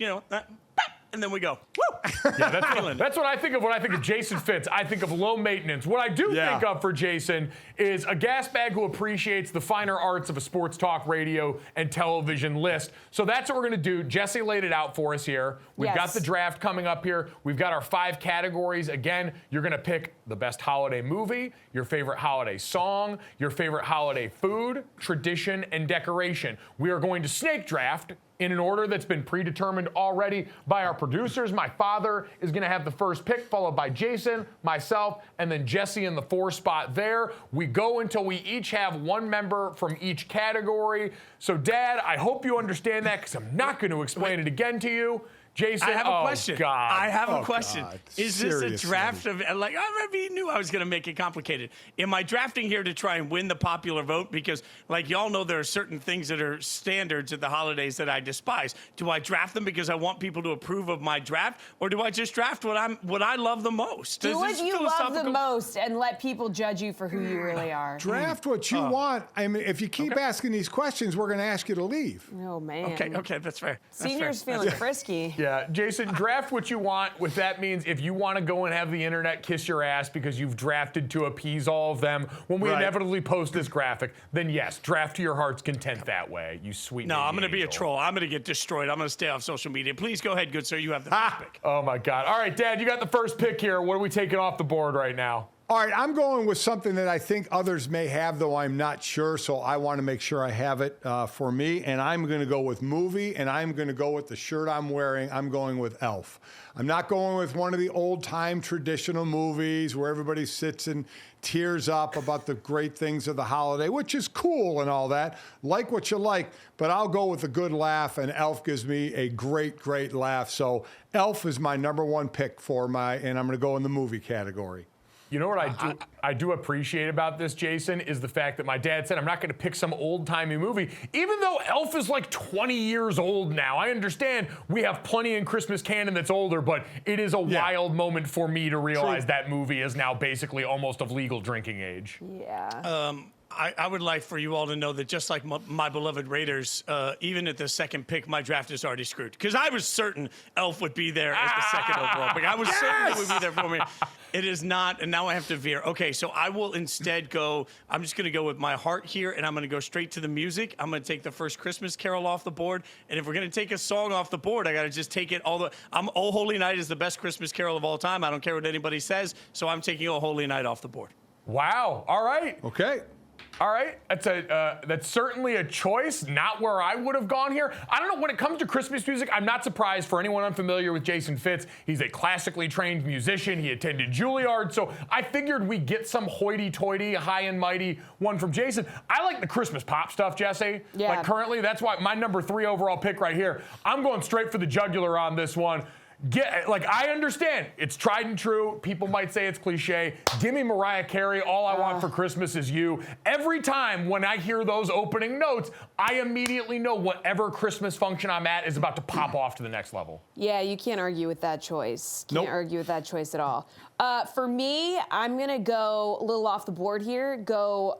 and then we go. Woo! Yeah, that's what I think of when I think of Jason Fitz. I think of low maintenance. What I do think of for Jason is a gas bag who appreciates the finer arts of a sports talk radio and television list. So that's what we're going to do. Jessie laid it out for us here. We've got the draft coming up here. We've got our 5 categories. Again, you're going to pick the best holiday movie, your favorite holiday song, your favorite holiday food, tradition, and decoration. We are going to snake draft in an order that's been predetermined already by our producers. My father is going to have the first pick, followed by Jason, myself, and then Jessie in the 4 spot there. We go until we each have one member from each category. So, Dad, I hope you understand that because I'm not going to explain it again to you. Jason, I have a question. God. I have a question. God. Is Seriously. this a draft of, like, I maybe knew I was going to make it complicated. Am I drafting here to try and win the popular vote? Because, like, y'all know there are certain things that are standards at the holidays that I despise. Do I draft them because I want people to approve of my draft? Or do I just draft what I love the most? Do what you love the most and let people judge you for who you really are. Draft what you want. I mean, if you keep asking these questions, we're going to ask you to leave. Oh, man. Okay, that's fair. Senior's feeling frisky. Yeah, Jason, draft what you want. What that means, if you want to go and have the internet kiss your ass because you've drafted to appease all of them when we inevitably post this graphic, then yes, draft to your heart's content that way, you sweet No, I'm going to angel. be a troll. I'm going to get destroyed. I'm going to stay off social media. Please go ahead, good sir. You have the first pick. Oh, my God. All right, Dad, you got the first pick here. What are we taking off the board right now? All right, I'm going with something that I think others may have, though I'm not sure, so I want to make sure I have it for me, and I'm going to go with movie, and I'm going to go with the shirt I'm wearing. I'm going with Elf. I'm not going with one of the old-time traditional movies where everybody sits and tears up about the great things of the holiday, which is cool and all that. Like what you like, but I'll go with a good laugh, and Elf gives me a great, great laugh. So Elf is my number 1 pick and I'm going to go in the movie category. You know what I do appreciate about this, Jason, is the fact that my dad said I'm not going to pick some old-timey movie, even though Elf is like 20 years old now. I understand we have plenty in Christmas canon that's older, but it is a wild moment for me to realize that movie is now basically almost of legal drinking age. Yeah. I would like for you all to know that just like my beloved Raiders, even at the second pick, my draft is already screwed. Because I was certain Elf would be there as the second overall pick. I was certain it would be there for me. It is not, and now I have to veer. Okay, so I will instead go, I'm just going to go with my heart here, and I'm going to go straight to the music. I'm going to take the first Christmas Carol off the board. And if we're going to take a song off the board, I got to just take it all the, Oh Holy Night is the best Christmas Carol of all time. I don't care what anybody says, so I'm taking Oh Holy Night off the board. Wow, all right. Okay. All right, that's certainly a choice, not where I would have gone here. I don't know, when it comes to Christmas music, I'm not surprised. For anyone unfamiliar with Jason Fitz, he's a classically trained musician. He attended Juilliard, so I figured we'd get some hoity-toity, high and mighty one from Jason. I like the Christmas pop stuff, Jesse. Yeah. Like currently, that's why my number 3 overall pick right here. I'm going straight for the jugular on this one. I understand it's tried and true. People might say it's cliche. Give me Mariah Carey. All I want for Christmas is you. Every time when I hear those opening notes, I immediately know whatever Christmas function I'm at is about to pop off to the next level. Yeah, you can't argue with that choice. Can't Nope. argue with that choice at all. For me, I'm going to go a little off the board here. Go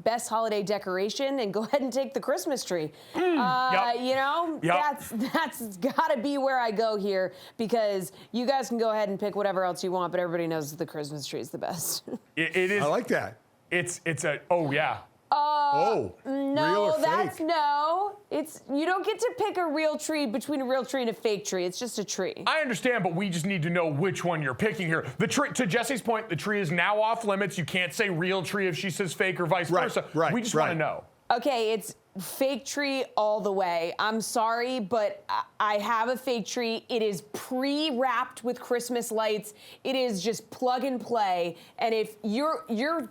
best holiday decoration and go ahead and take the Christmas tree. Yep. You know, Yep. that's got to be where I go here, because you guys can go ahead and pick whatever else you want, but everybody knows that the Christmas tree is the best. It is. I like that. It's a. Oh yeah. Real No, or that's fake? no. It's, you don't get to pick a real tree between a real tree and a fake tree. It's just a tree. I understand, but we just need to know which one you're picking here. The tree, to Jesse's point, the tree is now off limits. You can't say real tree if she says fake or vice versa. Right, We just want to know. Okay, it's fake tree all the way. I'm sorry, but I have a fake tree. It is pre-wrapped with Christmas lights. It is just plug and play. And if you're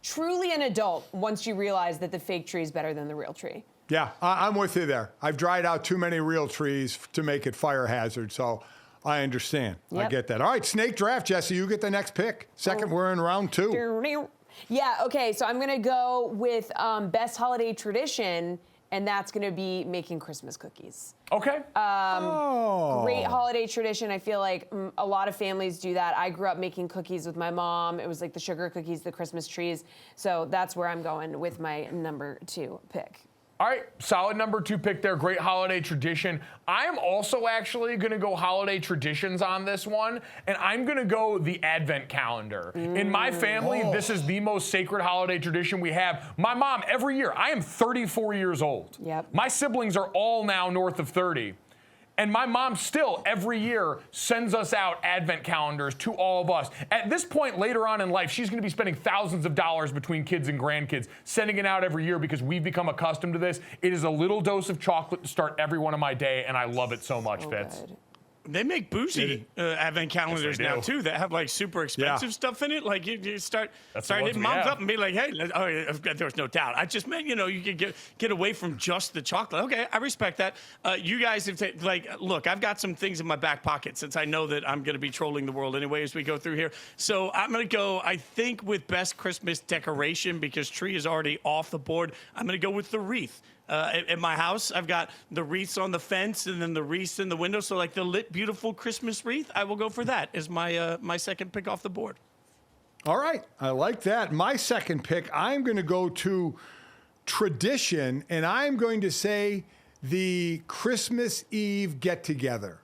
truly an adult once you realize that the fake tree is better than the real tree. Yeah, I'm with you there. I've dried out too many real trees to make it fire hazard, so I understand. I Yep. get that. All right, snake draft, Jesse. You get the next pick. Second, we're in round 2. Yeah, okay, so I'm gonna go with best holiday tradition, and that's gonna be making Christmas cookies. Okay. Great holiday tradition. I feel like a lot of families do that. I grew up making cookies with my mom. It was like the sugar cookies, the Christmas trees. So that's where I'm going with my number 2 pick. All right, solid number 2 pick there. Great holiday tradition. I am also actually going to go holiday traditions on this one, and I'm going to go the Advent calendar. In my family, this is the most sacred holiday tradition we have. My mom, every year, I am 34 years old. Yep. My siblings are all now north of 30. And my mom still, every year, sends us out Advent calendars to all of us. At this point, later on in life, she's going to be spending thousands of dollars between kids and grandkids, sending it out every year because we've become accustomed to this. It is a little dose of chocolate to start every one of my day, and I love it so much, Fitz. Good. They make bougie advent calendars they now do. too that have like super expensive stuff in it. Like you start That's the ones hitting we moms have. up and be like, hey, there's no doubt. I just meant, you could get away from just the chocolate. Okay, I respect that. You guys have look, I've got some things in my back pocket since I know that I'm going to be trolling the world anyway as we go through here. So I'm going to go, I think, with best Christmas decoration because tree is already off the board. I'm going to go with the wreath. At my house, I've got the wreaths on the fence and then the wreaths in the window. So like the lit, beautiful Christmas wreath, I will go for that as my second pick off the board. All right, I like that. My second pick, I'm going to go to tradition, and I'm going to say the Christmas Eve get-together.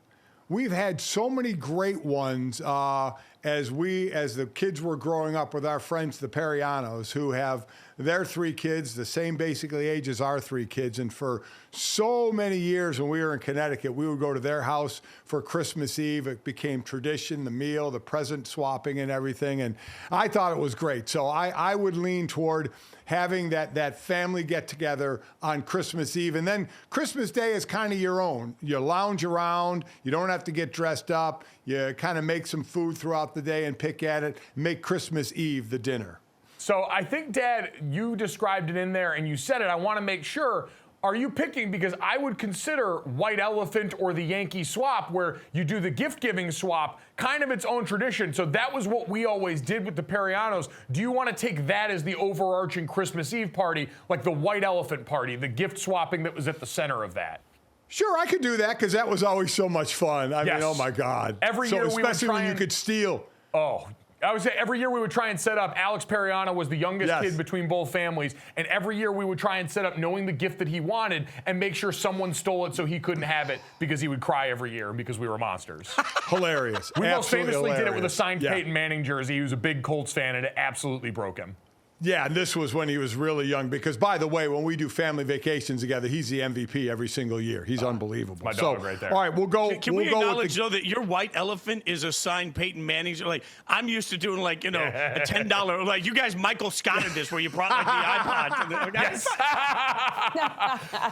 We've had so many great ones as the kids were growing up with our friends, the Perianos, who have their 3 kids, the same basically age as our 3 kids. And for so many years when we were in Connecticut, we would go to their house for Christmas Eve. It became tradition, the meal, the present swapping and everything. And I thought it was great. So I would lean toward having that family get together on Christmas Eve. And then Christmas Day is kind of your own. You lounge around. You don't have to get dressed up. You kind of make some food throughout the day and pick at it. Make Christmas Eve the dinner. So I think, Dad, you described it in there and you said it. I want to make sure. are you picking, because I would consider White Elephant or the Yankee Swap, where you do the gift-giving swap, kind of its own tradition. So that was what we always did with the Perianos. Do you want to take that as the overarching Christmas Eve party, like the White Elephant party, the gift swapping that was at the center of that? Sure, I could do that because that was always so much fun. I mean, oh my God. Every year we would especially try when you and- could steal. Oh, I would say every year we would try and set up. Alex Periano was the youngest kid between both families, and every year we would try and set up knowing the gift that he wanted and make sure someone stole it so he couldn't have it because he would cry every year because we were monsters. Hilarious. We most famously did it with a hilarious. signed Peyton Manning jersey. He was a big Colts fan, and it absolutely broke him. Yeah, and this was when he was really young because, by the way, when we do family vacations together, he's the MVP every single year. He's unbelievable. My dog right there. All right, we'll go. Can we'll we go acknowledge, though, that your White Elephant is a signed Peyton Manning? Like, I'm used to doing, like, you know, a $10, like, you guys Michael Scotted this where you brought, like, the iPod. Yes.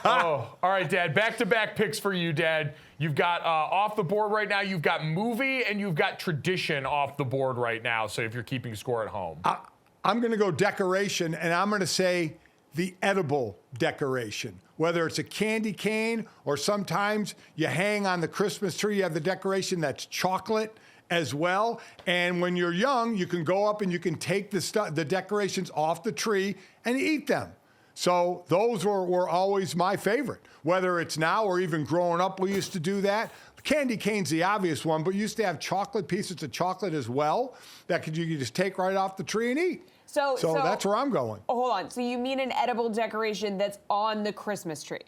Oh, all right, Dad. Back-to-back picks for you, Dad. You've got off the board right now. You've got movie and you've got tradition off the board right now. So if you're keeping score at home. I'm going to go decoration, and I'm going to say the edible decoration. Whether it's a candy cane or sometimes you hang on the Christmas tree, you have the decoration that's chocolate as well. And when you're young, you can go up and you can take the decorations off the tree and eat them. So those were always my favorite. Whether it's now or even growing up, we used to do that. Candy cane's the obvious one, but you used to have chocolate pieces of chocolate as well that you could just take right off the tree and eat. So that's where I'm going. Oh, hold on. So you mean an edible decoration that's on the Christmas tree?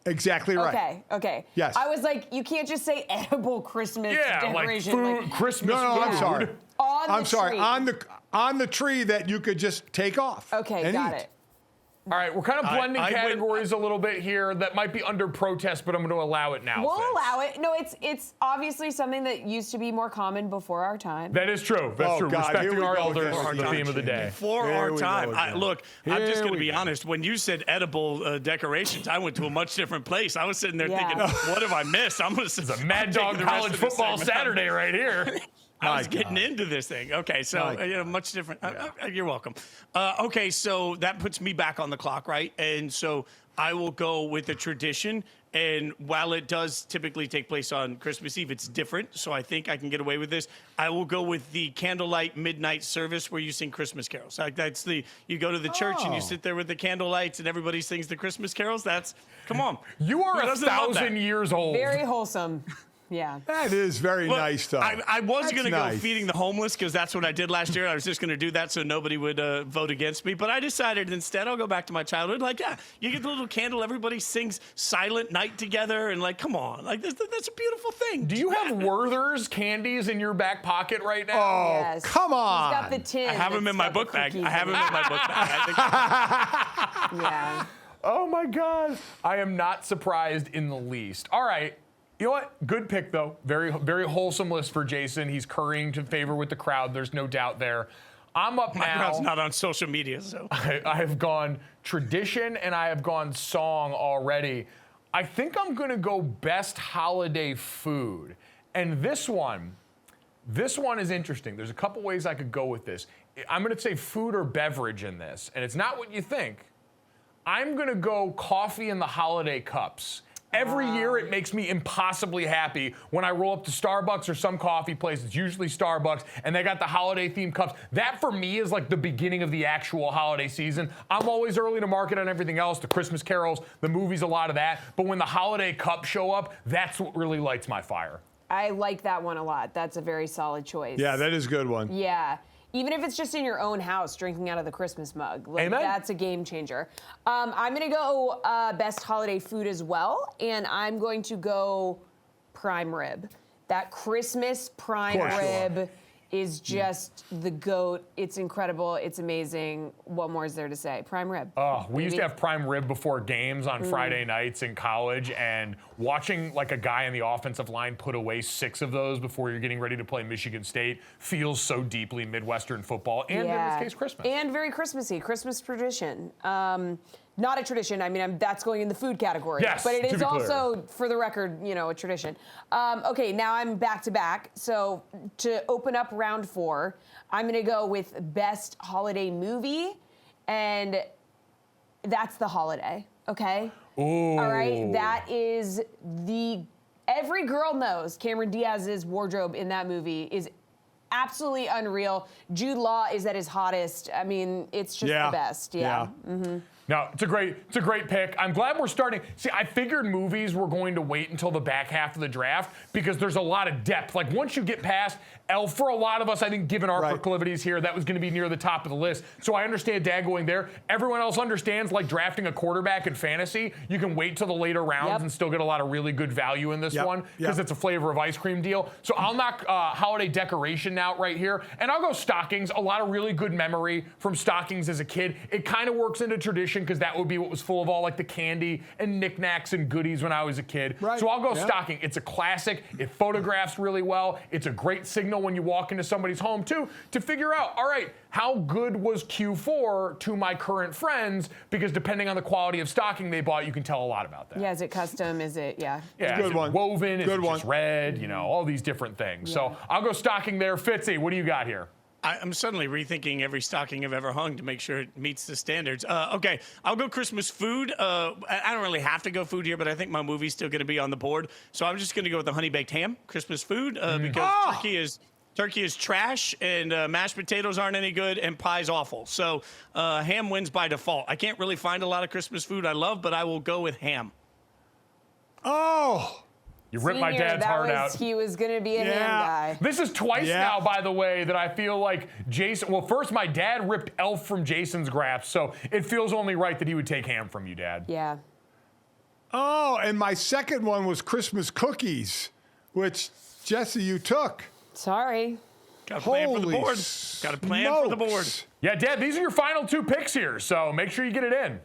Exactly right. Okay. Yes. I was like, you can't just say edible Christmas decoration. Like food, Christmas No, food. I'm sorry. On the tree. On the tree that you could just take off. Okay, and got eat. it. All right, we're kind of blending I categories a little bit here. That might be under protest, but I'm going to allow it now. We'll Fitz. allow it. No, it's obviously something that used to be more common before our time. That is true. That's true. God, Respecting here we our go elders again. is the theme of the day. For Here our we time. go again. Look, I'm just Here going to we be go. honest. When you said edible decorations, I went to a much different place. I was sitting there Yeah. thinking, what have I missed? I'm going to It's a Mad Dog College Football Saturday right here. I was getting into this thing. Okay, so much different. You're welcome. Okay, so that puts me back on the clock, right? And so I will go with a tradition. And while it does typically take place on Christmas Eve, it's different. So I think I can get away with this. I will go with the candlelight midnight service where you sing Christmas carols. Like you go to the church and you sit there with the candlelights and everybody sings the Christmas carols. Come on. You are Who doesn't love that? 1,000 years old. Very wholesome. Yeah. That is very Look, nice, though. I was going to go nice. feeding the homeless because that's what I did last year. I was just going to do that so nobody would vote against me. But I decided instead I'll go back to my childhood. Like, yeah, you get the little candle. Everybody sings Silent Night together. And, like, come on. Like, that's a beautiful thing. Do you have Werther's candies in your back pocket right now? Oh, Yes. come on. He's got the tin. I have them that's in my got the book bag. cookies I have in them in my book bag. I think Yeah. Oh, my God. I am not surprised in the least. All right. You know what? Good pick, though. Very, very wholesome list for Jason. He's currying to favor with the crowd. There's no doubt there. I'm up my now. crowd's not on social media, so. I have gone tradition and I have gone song already. I think I'm going to go best holiday food. And this one is interesting. There's a couple ways I could go with this. I'm going to say food or beverage in this, and it's not what you think. I'm going to go coffee in the holiday cups. Every year, it makes me impossibly happy when I roll up to Starbucks or some coffee place. It's usually Starbucks, and they got the holiday-themed cups. That, for me, is like the beginning of the actual holiday season. I'm always early to market on everything else, the Christmas carols, the movies, a lot of that. But when the holiday cups show up, that's what really lights my fire. I like that one a lot. That's a very solid choice. Yeah, that is a good one. Yeah. Even if it's just in your own house, drinking out of the Christmas mug. Like, Amen. that's a game changer. I'm going to go best holiday food as well, and I'm going to go prime rib. That Christmas prime rib is just the GOAT. It's incredible. It's amazing. What more is there to say? Prime rib. Oh, we used to have prime rib before games on Friday nights in college, and watching like a guy in the offensive line put away 6 of those before you're getting ready to play Michigan State feels so deeply Midwestern football, and in this case, Christmas. And very Christmassy. Christmas tradition. Not a tradition. I mean, that's going in the food category. Yes, but it to is be clear. also, for the record, a tradition. Okay, now I'm back to back. So to open up round 4, I'm going to go with best holiday movie, and that's The Holiday. Okay. Ooh. All right, that is every girl knows Cameron Diaz's wardrobe in that movie is absolutely unreal. Jude Law is at his hottest. I mean, it's just the best. Yeah. Mm-hmm. No, it's a great pick. I'm glad we're starting. See, I figured movies were going to wait until the back half of the draft because there's a lot of depth. Like once you get past Elf, for a lot of us, I think given our proclivities here, that was going to be near the top of the list. So I understand Dad going there. Everyone else understands like drafting a quarterback in fantasy. You can wait till the later rounds and still get a lot of really good value in this one because it's a flavor of ice cream deal. So I'll knock holiday decoration out right here. And I'll go stockings. A lot of really good memory from stockings as a kid. It kind of works into tradition because that would be what was full of all like the candy and knickknacks and goodies when I was a kid. Right. So I'll go stocking. It's a classic. It photographs really well. It's a great signal when you walk into somebody's home too to figure out, all right, how good was Q4 to my current friends? Because depending on the quality of stocking they bought, you can tell a lot about that. Yeah, is it custom? Is it, Yeah, good is it one. woven? Is Good it one. just red? You know, all these different things. So I'll go stocking there. Fitzy, what do you got here? I'm suddenly rethinking every stocking I've ever hung to make sure it meets the standards. Okay, I'll go Christmas food. I don't really have to go food here, but I think my movie's still going to be on the board. So I'm just going to go with the honey baked ham, Christmas food, because turkey is trash and mashed potatoes aren't any good and pie's awful. So ham wins by default. I can't really find a lot of Christmas food I love, but I will go with ham. Oh. You ripped my dad's heart out. He was going to be a ham guy. This is twice now, by the way, that I feel like Jason. Well, first, my dad ripped Elf from Jason's grasp, so it feels only right that he would take ham from you, Dad. Yeah. Oh, and my second one was Christmas cookies, which, Jesse, you took. Sorry. Got to plan for the board. Got to plan for the board. Yeah, Dad, these are your final two picks here, so make sure you get it in.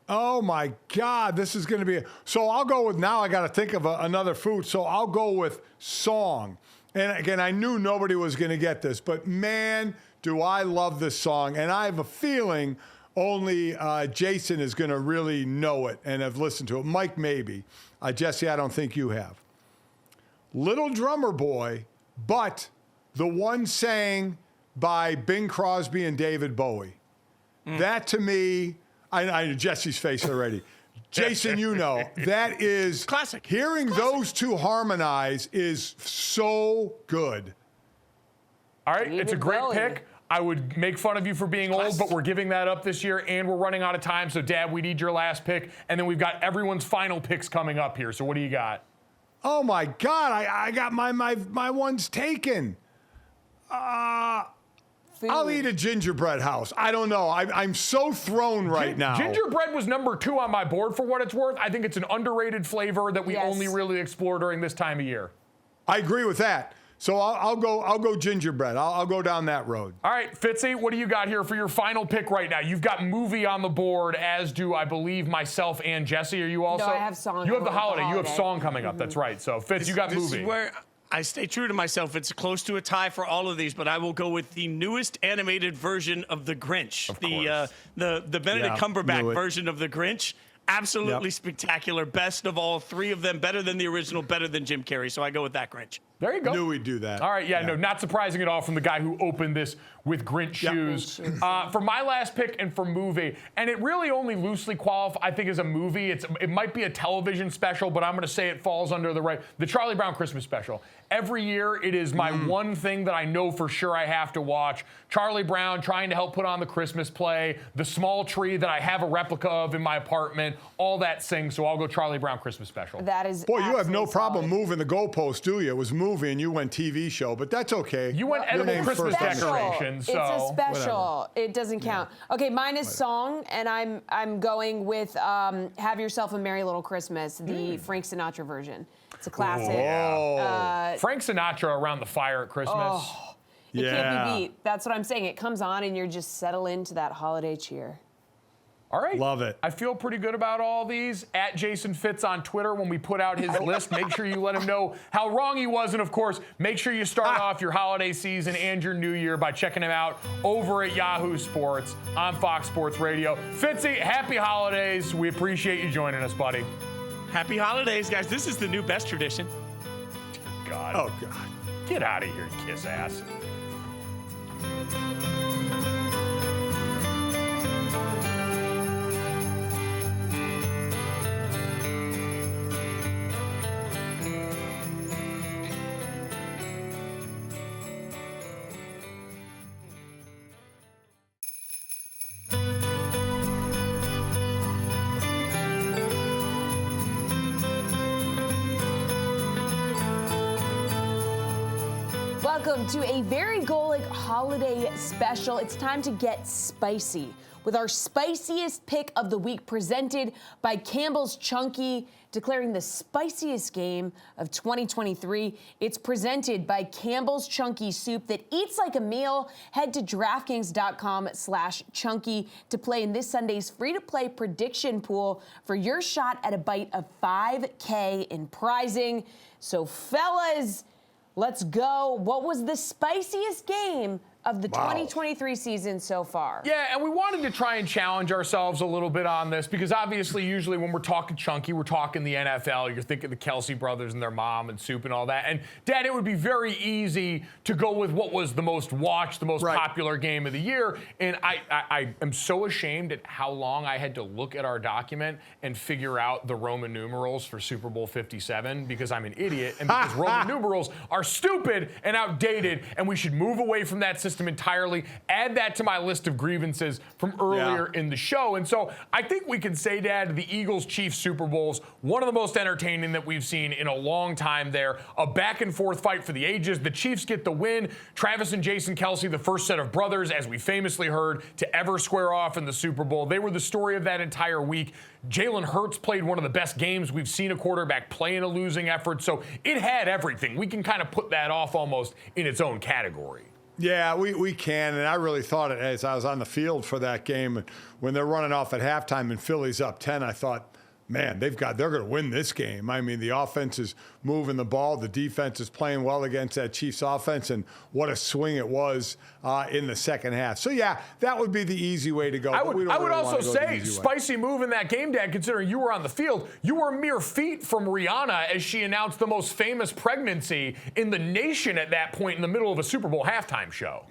Oh, my God. This is going to be so I'll go with now I got to think of another food. So I'll go with song. And again, I knew nobody was going to get this, but man, do I love this song. And I have a feeling only Jason is going to really know it and have listened to it. Mike, maybe. Jesse, I don't think you have. Little Drummer Boy, but the one sang by Bing Crosby and David Bowie. That to me, I know Jesse's face already. Jason, you know, that is classic. Hearing those two harmonize is so good. All right, David it's a great Bowie. pick. I would make fun of you for being old, but we're giving that up this year, and we're running out of time. So, Dad, we need your last pick, and then we've got everyone's final picks coming up here. So, what do you got? Oh my God, I got my ones taken. I'll eat a gingerbread house. I don't know. I'm so thrown right now. Gingerbread was number 2 on my board for what it's worth. I think it's an underrated flavor that we Yes. only really explore during this time of year. I agree with that. So I'll go gingerbread. I'll go down that road. All right, Fitzy, what do you got here for your final pick right now? You've got movie on the board, as do, I believe, myself and Jesse. Are you also? No, I have song. You have the I want holiday. You have holiday. song coming up. That's right. So, Fitz, you got This movie. is where I stay true to myself. It's close to a tie for all of these, but I will go with the newest animated version of The Grinch. Of course. The Benedict Yeah, knew Cumberbatch it. version of The Grinch. Absolutely spectacular. Best of all 3 of them. Better than the original. Better than Jim Carrey. So I go with that Grinch. There you go. Knew we'd do that. All right, no, not surprising at all from the guy who opened this with Grinch shoes. For my last pick and for movie, and it really only loosely qualifies, I think, as a movie. It might be a television special, but I'm going to say it falls under the Charlie Brown Christmas special. Every year, it is my one thing that I know for sure I have to watch. Charlie Brown trying to help put on the Christmas play, the small tree that I have a replica of in my apartment, all that sings. So I'll go Charlie Brown Christmas special. That is Boy, you have no absolutely problem solid. moving the goalpost, do you? It was movie and you went TV show, but that's okay. You went Your edible name Christmas first. decorations. It's a So special. It doesn't count. Okay, mine is song, and I'm going with "Have Yourself a Merry Little Christmas," the Frank Sinatra version. It's a classic. Frank Sinatra around the fire at Christmas. It can't be beat. That's what I'm saying. It comes on, and you're just settle into that holiday cheer. All right. Love it. I feel pretty good about all these. At Jason Fitz on Twitter, when we put out his list, make sure you let him know how wrong he was. And, of course, make sure you start off your holiday season and your new year by checking him out over at Yahoo Sports on Fox Sports Radio. Fitzy, happy holidays. We appreciate you joining us, buddy. Happy holidays, guys. This is the new best tradition. God. Oh, God. Get out of here, kiss ass. welcome to a very Golic holiday special. It's time to get spicy with our spiciest pick of the week, presented by Campbell's Chunky, declaring the spiciest game of 2023. It's presented by Campbell's Chunky soup that eats like a meal. Head to DraftKings.com/chunky to play in this Sunday's free-to-play prediction pool for your shot at a bite of $5K in prizing. So, fellas, let's go. What was the spiciest game of the 2023 season so far? Yeah, and we wanted to try and challenge ourselves a little bit on this because obviously usually when we're talking chunky, we're talking the NFL. You're thinking the Kelce brothers and their mom and soup and all that. And Dad, it would be very easy to go with what was the most watched, the most popular game of the year. And I am so ashamed at how long I had to look at our document and figure out the Roman numerals for Super Bowl 57 because I'm an idiot and because Roman numerals are stupid and outdated and we should move away from that system entirely. Add that to my list of grievances from earlier in the show. And so I think we can say, Dad, the Eagles-Chiefs Super Bowls, one of the most entertaining that we've seen in a long time there. A back-and-forth fight for the ages. The Chiefs get the win. Travis and Jason Kelce, the first set of brothers, as we famously heard, to ever square off in the Super Bowl. They were the story of that entire week. Jalen Hurts played one of the best games we've seen a quarterback play in a losing effort. So it had everything. We can kind of put that off almost in its own category. Yeah, we can, and I really thought it as I was on the field for that game. And when they're running off at halftime and Philly's up 10, I thought, man, they're going to win this game. I mean, the offense is moving the ball. The defense is playing well against that Chiefs offense, and what a swing it was in the second half. So, yeah, that would be the easy way to go. I would also say, spicy move in that game, Dad, considering you were on the field. You were mere feet from Rihanna as she announced the most famous pregnancy in the nation at that point in the middle of a Super Bowl halftime show.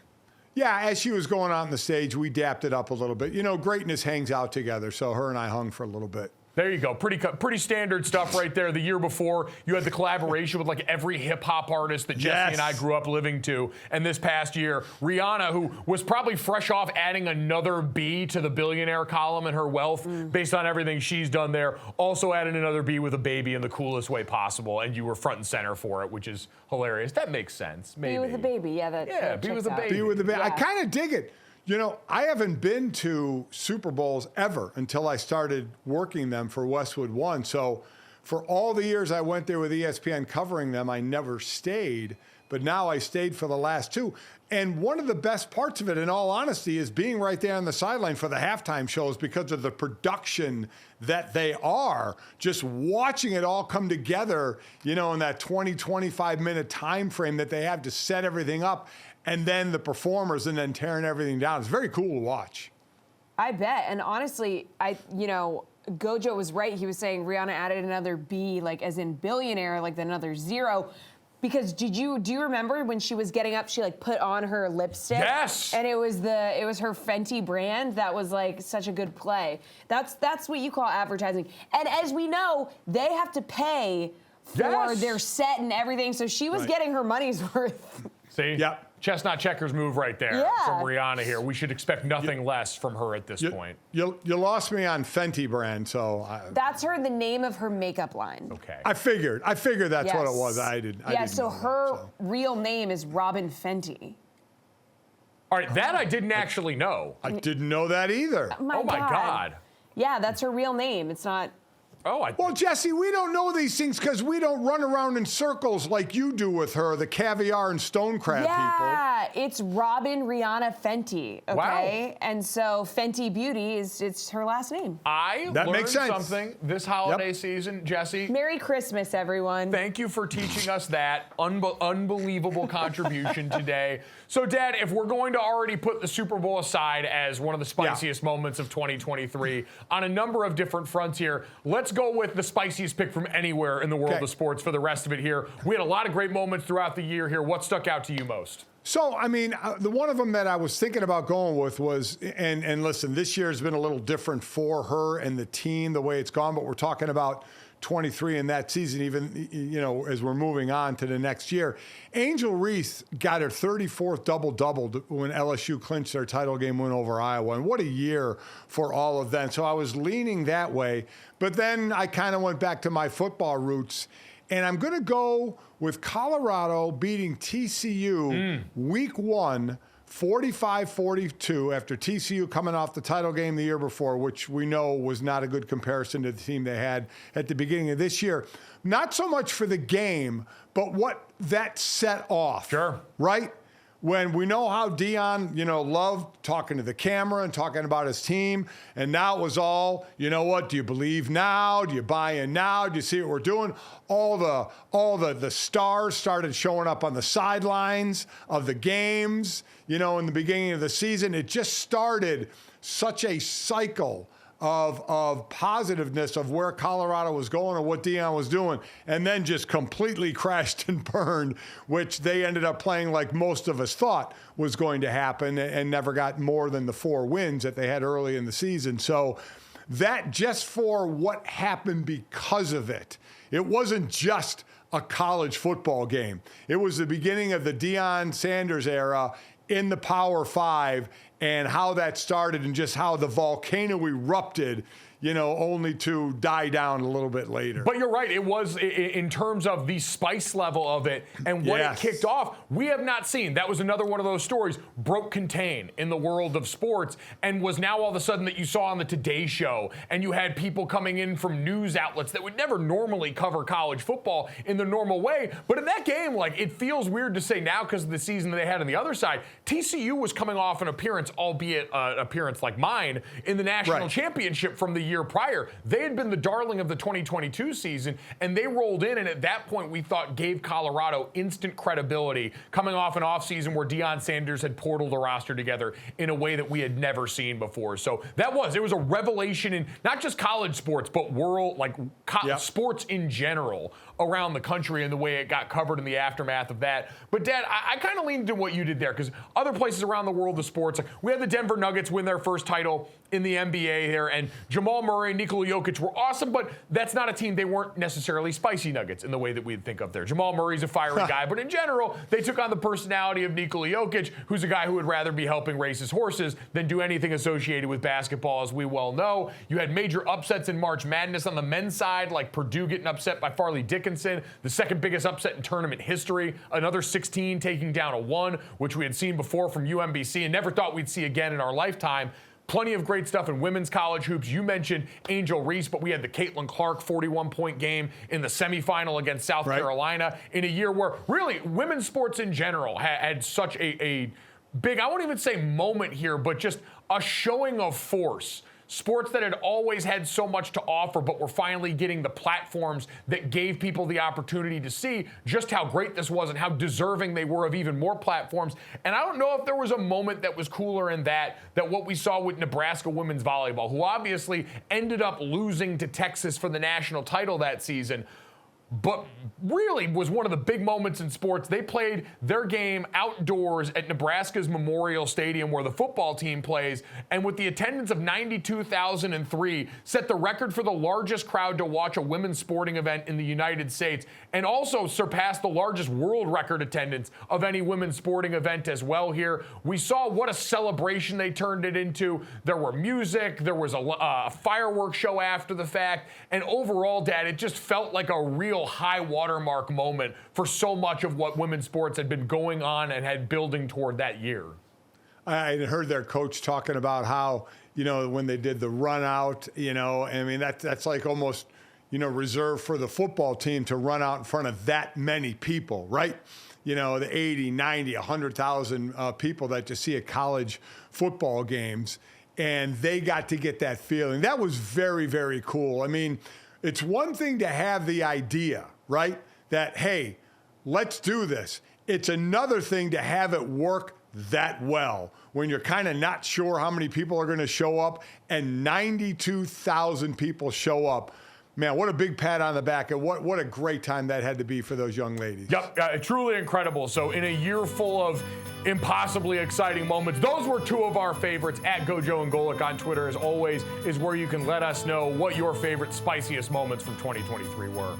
Yeah, as she was going on the stage, we dapped it up a little bit. You know, greatness hangs out together, so her and I hung for a little bit. There you go. Pretty standard stuff right there. The year before, you had the collaboration with like every hip-hop artist that Jesse and I grew up living to. And this past year, Rihanna, who was probably fresh off adding another B to the billionaire column in her wealth based on everything she's done there, also added another B with a baby in the coolest way possible. And you were front and center for it, which is hilarious. That makes sense. Maybe. Be with a baby. Yeah, that be with a baby. Be with a baby. Yeah. I kind of dig it. You know, I haven't been to Super Bowls ever until I started working them for Westwood One. So for all the years I went there with ESPN covering them, I never stayed. But now I stayed for the last two. And one of the best parts of it, in all honesty, is being right there on the sideline for the halftime shows because of the production that they are. Just watching it all come together, you know, in that 20, 25-minute time frame that they have to set everything up. And then the performers and then tearing everything down. It's very cool to watch. I bet. And honestly, GoJo was right. He was saying Rihanna added another B, like as in billionaire, like another zero. Because do you remember when she was getting up, she like put on her lipstick? Yes. And it was her Fenty brand. That was like such a good play. That's what you call advertising. And as we know, they have to pay for their set and everything. So she was getting her money's worth. See? Yep. Chestnut checkers move right there from Rihanna here. We should expect nothing less from her at this point. You lost me on Fenty brand, so that's the name of her makeup line. Okay. I figured that's what it was. I didn't so know her that, real name is Robin Fenty. All right, that I didn't actually know. I didn't know that either. Oh my God. Yeah, that's her real name. It's not. Well, Jesse, we don't know these things because we don't run around in circles like you do with her, the caviar and stone crab people. Yeah, it's Robin Rihanna Fenty, okay? Wow. And so Fenty Beauty it's her last name. I learned something this holiday season, Jesse. Merry Christmas, everyone. Thank you for teaching us that unbelievable contribution today. So, Dad, if we're going to already put the Super Bowl aside as one of the spiciest moments of 2023 on a number of different fronts here, let's go with the spiciest pick from anywhere in the world of sports for the rest of it here. We had a lot of great moments throughout the year here. What stuck out to you most? So, I mean, the one of them that I was thinking about going with was, and listen, this year has been a little different for her and the team, the way it's gone, but we're talking about 23 in that season, even, you know, as we're moving on to the next year. Angel Reese got her 34th double-double when LSU clinched their title game win over Iowa. And what a year for all of them. So I was leaning that way. But then I kind of went back to my football roots. And I'm going to go with Colorado beating TCU week 1, 45-42, after TCU coming off the title game the year before, which we know was not a good comparison to the team they had at the beginning of this year. Not so much for the game, but what that set off. Sure. Right? When we know how Deion, loved talking to the camera and talking about his team, and now it was all, what, do you believe now? Do you buy in now? Do you see what we're doing? All the stars started showing up on the sidelines of the games, in the beginning of the season. It just started such a cycle of positiveness of where Colorado was going and what Deion was doing, and then just completely crashed and burned, which they ended up playing like most of us thought was going to happen, and never got more than the 4 wins that they had early in the season. So that, just for what happened because of it, it wasn't just a college football game. It was the beginning of the Deion Sanders era in the Power 5, and how that started and just how the volcano erupted, only to die down a little bit later. But you're right. It was, in terms of the spice level of it and what it kicked off, we have not seen. That was another one of those stories, broke contain in the world of sports, and was now all of a sudden that you saw on the Today Show, and you had people coming in from news outlets that would never normally cover college football in the normal way. But in that game, it feels weird to say now because of the season that they had on the other side. TCU was coming off an appearance, albeit an appearance like mine, in the national championship from the year prior. They had been the darling of the 2022 season, and they rolled in, and at that point we thought gave Colorado instant credibility, coming off an offseason where Deion Sanders had portaled the roster together in a way that we had never seen before. So it was a revelation in not just college sports, but world, sports in general around the country, and the way it got covered in the aftermath of that. But Dad, I kind of leaned into what you did there, because other places around the world of sports, we had the Denver Nuggets win their first title in the NBA here, and Jamal Murray and Nikola Jokic were awesome, but that's not a team. They weren't necessarily spicy Nuggets in the way that we'd think of there. Jamal Murray's a fiery guy, but in general, they took on the personality of Nikola Jokic, who's a guy who would rather be helping race his horses than do anything associated with basketball, as we well know. You had major upsets in March Madness on the men's side, like Purdue getting upset by Farley Dickinson, the second biggest upset in tournament history, another 16 taking down a 1, which we had seen before from UMBC and never thought we'd see again in our lifetime. Plenty of great stuff in women's college hoops. You mentioned Angel Reese, but we had the Caitlin Clark 41-point game in the semifinal against South Carolina in a year where really women's sports in general had such a big, I won't even say moment here, but just a showing of force. Sports that had always had so much to offer, but were finally getting the platforms that gave people the opportunity to see just how great this was and how deserving they were of even more platforms. And I don't know if there was a moment that was cooler in that what we saw with Nebraska women's volleyball, who obviously ended up losing to Texas for the national title that season, but really was one of the big moments in sports. They played their game outdoors at Nebraska's Memorial Stadium where the football team plays, and with the attendance of 92,003, set the record for the largest crowd to watch a women's sporting event in the United States, and also surpassed the largest world record attendance of any women's sporting event as well here. We saw what a celebration they turned it into. There were music, there was a fireworks show after the fact, and overall, Dad, it just felt like a real high watermark moment for so much of what women's sports had been going on and had building toward that year. I heard their coach talking about how, when they did the run out, that's like almost, reserved for the football team to run out in front of that many people, right? The 80, 90, 100,000 people that you see at college football games, and they got to get that feeling. That was very, very cool. I mean, it's one thing to have the idea, right? That, hey, let's do this. It's another thing to have it work that well when you're kind of not sure how many people are going to show up, and 92,000 people show up. Man, what a big pat on the back, and what a great time that had to be for those young ladies. Yep, truly incredible. So in a year full of impossibly exciting moments, those were two of our favorites. At GoJo and Golic on Twitter, as always, is where you can let us know what your favorite spiciest moments from 2023 were.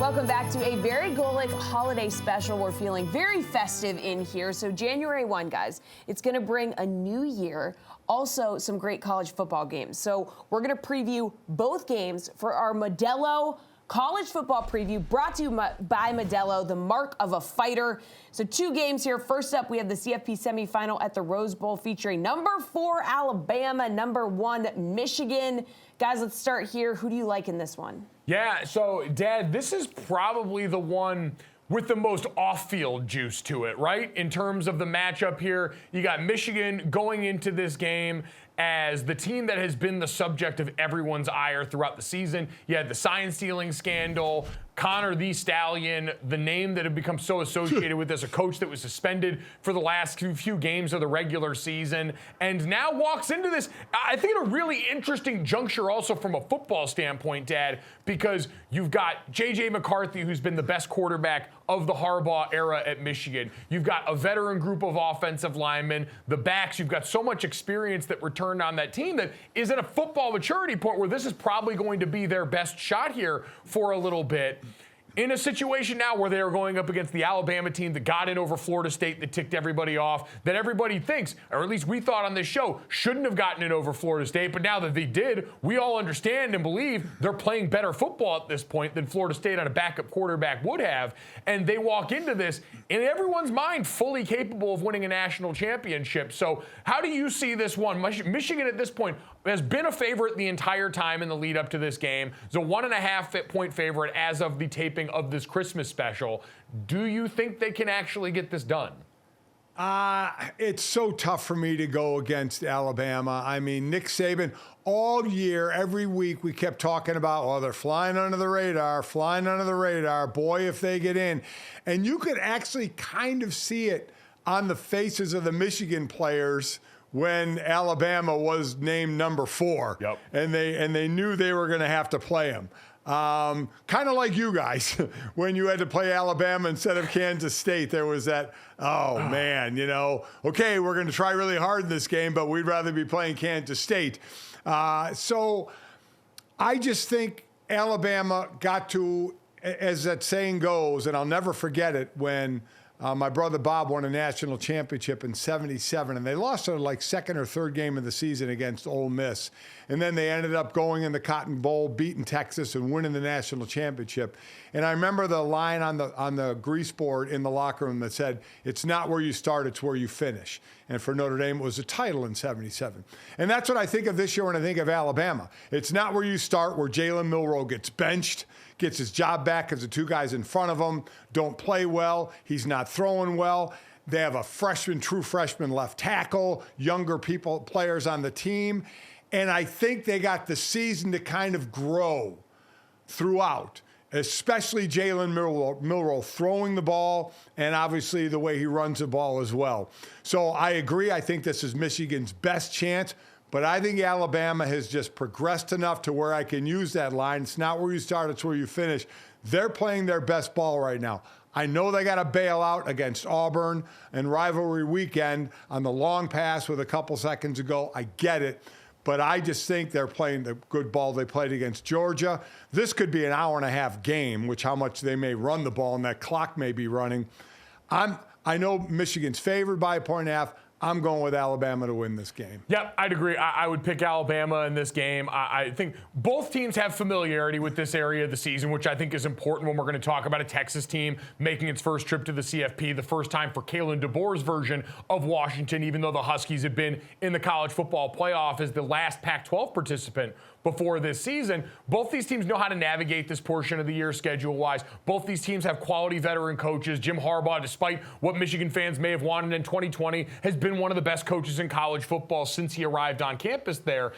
Welcome back to a very Golic holiday special. We're feeling very festive in here. So January 1, guys, it's going to bring a new year. Also, some great college football games. So we're going to preview both games for our Modelo college football preview, brought to you by Modelo, the mark of a fighter. So 2 games here. First up, we have the CFP semifinal at the Rose Bowl featuring number 4 Alabama, number 1 Michigan. Guys, let's start here. Who do you like in this one? Yeah, so, Dad, this is probably the one with the most off-field juice to it, right? In terms of the matchup here, you got Michigan going into this game as the team that has been the subject of everyone's ire throughout the season. You had the sign-stealing scandal, Connor the Stallion, the name that had become so associated with this, a coach that was suspended for the last few games of the regular season, and now walks into this, I think, at a really interesting juncture also from a football standpoint, Dad, because you've got J.J. McCarthy, who's been the best quarterback of the Harbaugh era at Michigan. You've got a veteran group of offensive linemen, the backs. You've got so much experience that returned on that team that is at a football maturity point where this is probably going to be their best shot here for a little bit. In a situation now where they are going up against the Alabama team that got in over Florida State, that ticked everybody off, that everybody thinks, or at least we thought on this show, shouldn't have gotten in over Florida State, but now that they did, we all understand and believe they're playing better football at this point than Florida State on a backup quarterback would have, and they walk into this, in everyone's mind, fully capable of winning a national championship. So how do you see this one? Michigan at this point has been a favorite the entire time in the lead up to this game. It's a 1.5 point favorite as of the taping of this Christmas special. Do you think they can actually get this done? It's so tough for me to go against Alabama. I mean, Nick Saban, all year, every week, we kept talking about, oh, they're flying under the radar, boy, if they get in. And you could actually kind of see it on the faces of the Michigan players when Alabama was named number 4. Yep. And they knew they were going to have to play him. Kind of like you guys, when you had to play Alabama instead of Kansas State, there was that, man, okay, we're going to try really hard in this game, but we'd rather be playing Kansas State. So I just think Alabama got to, as that saying goes, and I'll never forget it, when my brother Bob won a national championship in '77, and they lost their second or third game of the season against Ole Miss. And then they ended up going in the Cotton Bowl, beating Texas, and winning the national championship. And I remember the line on the grease board in the locker room that said, "It's not where you start, it's where you finish." And for Notre Dame, it was a title in '77. And that's what I think of this year when I think of Alabama. It's not where you start, where Jalen Milroe gets benched, gets his job back because the 2 guys in front of him don't play well. He's not throwing well. They have a true freshman left tackle, younger players on the team. And I think they got the season to kind of grow throughout, especially Jalen Milroe throwing the ball, and obviously the way he runs the ball as well. So I agree. I think this is Michigan's best chance. But I think Alabama has just progressed enough to where I can use that line. It's not where you start, it's where you finish. They're playing their best ball right now. I know they got to bail out against Auburn and rivalry weekend on the long pass with a couple seconds to go. I get it. But I just think they're playing the good ball they played against Georgia. This could be an hour-and-a-half game, which how much they may run the ball, and that clock may be running. I know Michigan's favored by 1.5. I'm going with Alabama to win this game. Yep, I'd agree. I would pick Alabama in this game. I think both teams have familiarity with this area of the season, which I think is important when we're going to talk about a Texas team making its first trip to the CFP, the first time for Kalen DeBoer's version of Washington, even though the Huskies have been in the college football playoff as the last Pac-12 participant before this season. Both these teams know how to navigate this portion of the year schedule-wise. Both these teams have quality veteran coaches. Jim Harbaugh, despite what Michigan fans may have wanted in 2020, has been one of the best coaches in college football since he arrived on campus there.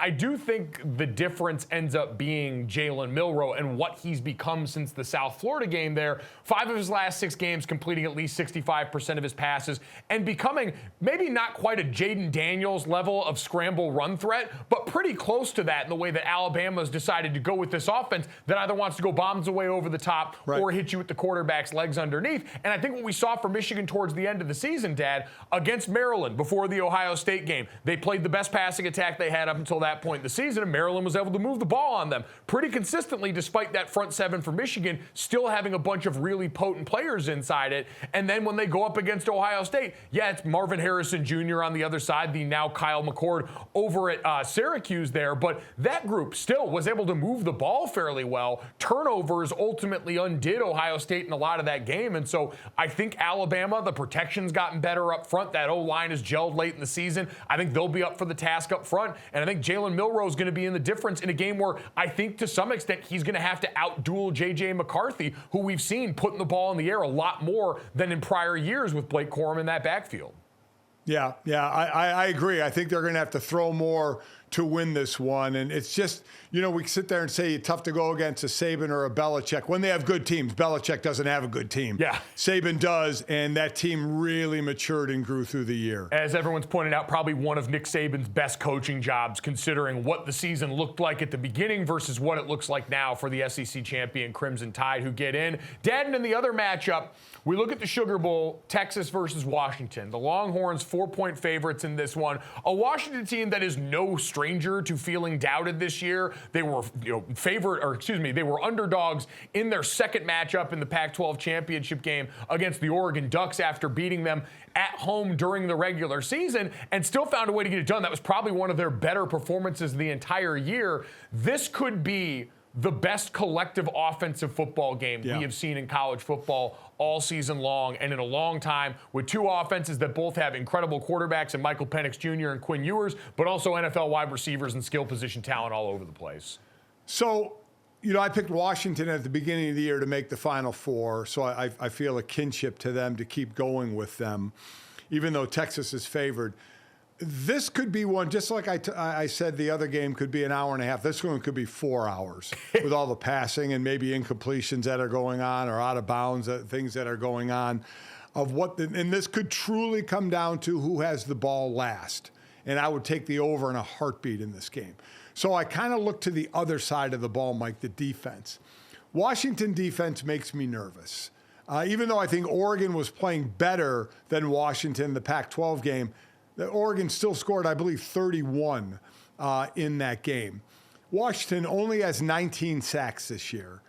I do think the difference ends up being Jalen Milroe and what he's become since the South Florida game there. 5 of his last 6 games completing at least 65% of his passes and becoming maybe not quite a Jaden Daniels level of scramble run threat, but pretty close to that in the way that Alabama's decided to go with this offense that either wants to go bombs away over the top or hit you with the quarterback's legs underneath. And I think what we saw for Michigan towards the end of the season, Dad, against Maryland before the Ohio State game, they played the best passing attack they had up until until that point in the season, and Maryland was able to move the ball on them pretty consistently, despite that front seven for Michigan still having a bunch of really potent players inside it. And then when they go up against Ohio State, yeah, it's Marvin Harrison Jr. on the other side, the now Kyle McCord over at Syracuse there, but that group still was able to move the ball fairly well. Turnovers ultimately undid Ohio State in a lot of that game, and so I think Alabama, the protection's gotten better up front. That O-line is gelled late in the season. I think they'll be up for the task up front, and I think Jalen Milroe is going to be in the difference in a game where I think to some extent he's going to have to outduel J.J. McCarthy, who we've seen putting the ball in the air a lot more than in prior years with Blake Corum in that backfield. Yeah, I agree. I think they're going to have to throw more to win this one. And it's just, we sit there and say it's tough to go against a Saban or a Belichick when they have good teams. Belichick doesn't have a good team. Yeah. Saban does, and that team really matured and grew through the year. As everyone's pointed out, probably one of Nick Saban's best coaching jobs, considering what the season looked like at the beginning versus what it looks like now for the SEC champion Crimson Tide who get in. Dan, in the other matchup, we look at the Sugar Bowl, Texas versus Washington. The Longhorns 4-point favorites in this one. A Washington team that is no stranger to feeling doubted this year. They were they were underdogs in their second matchup in the Pac-12 championship game against the Oregon Ducks after beating them at home during the regular season and still found a way to get it done. That was probably one of their better performances the entire year. This could be the best collective offensive football game we have seen in college football all season long and in a long time, with two offenses that both have incredible quarterbacks in Michael Penix Jr. and Quinn Ewers, but also NFL wide receivers and skill position talent all over the place. So, I picked Washington at the beginning of the year to make the Final Four, so I feel a kinship to them to keep going with them, even though Texas is favored. This could be one, just like I said, the other game could be an hour and a half. This one could be 4 hours with all the passing and maybe incompletions that are going on or out of bounds, things that are going on. And this could truly come down to who has the ball last. And I would take the over in a heartbeat in this game. So I kind of look to the other side of the ball, Mike, the defense. Washington defense makes me nervous. Even though I think Oregon was playing better than Washington in the Pac-12 game, Oregon still scored, I believe, 31 in that game. Washington only has 19 sacks this year,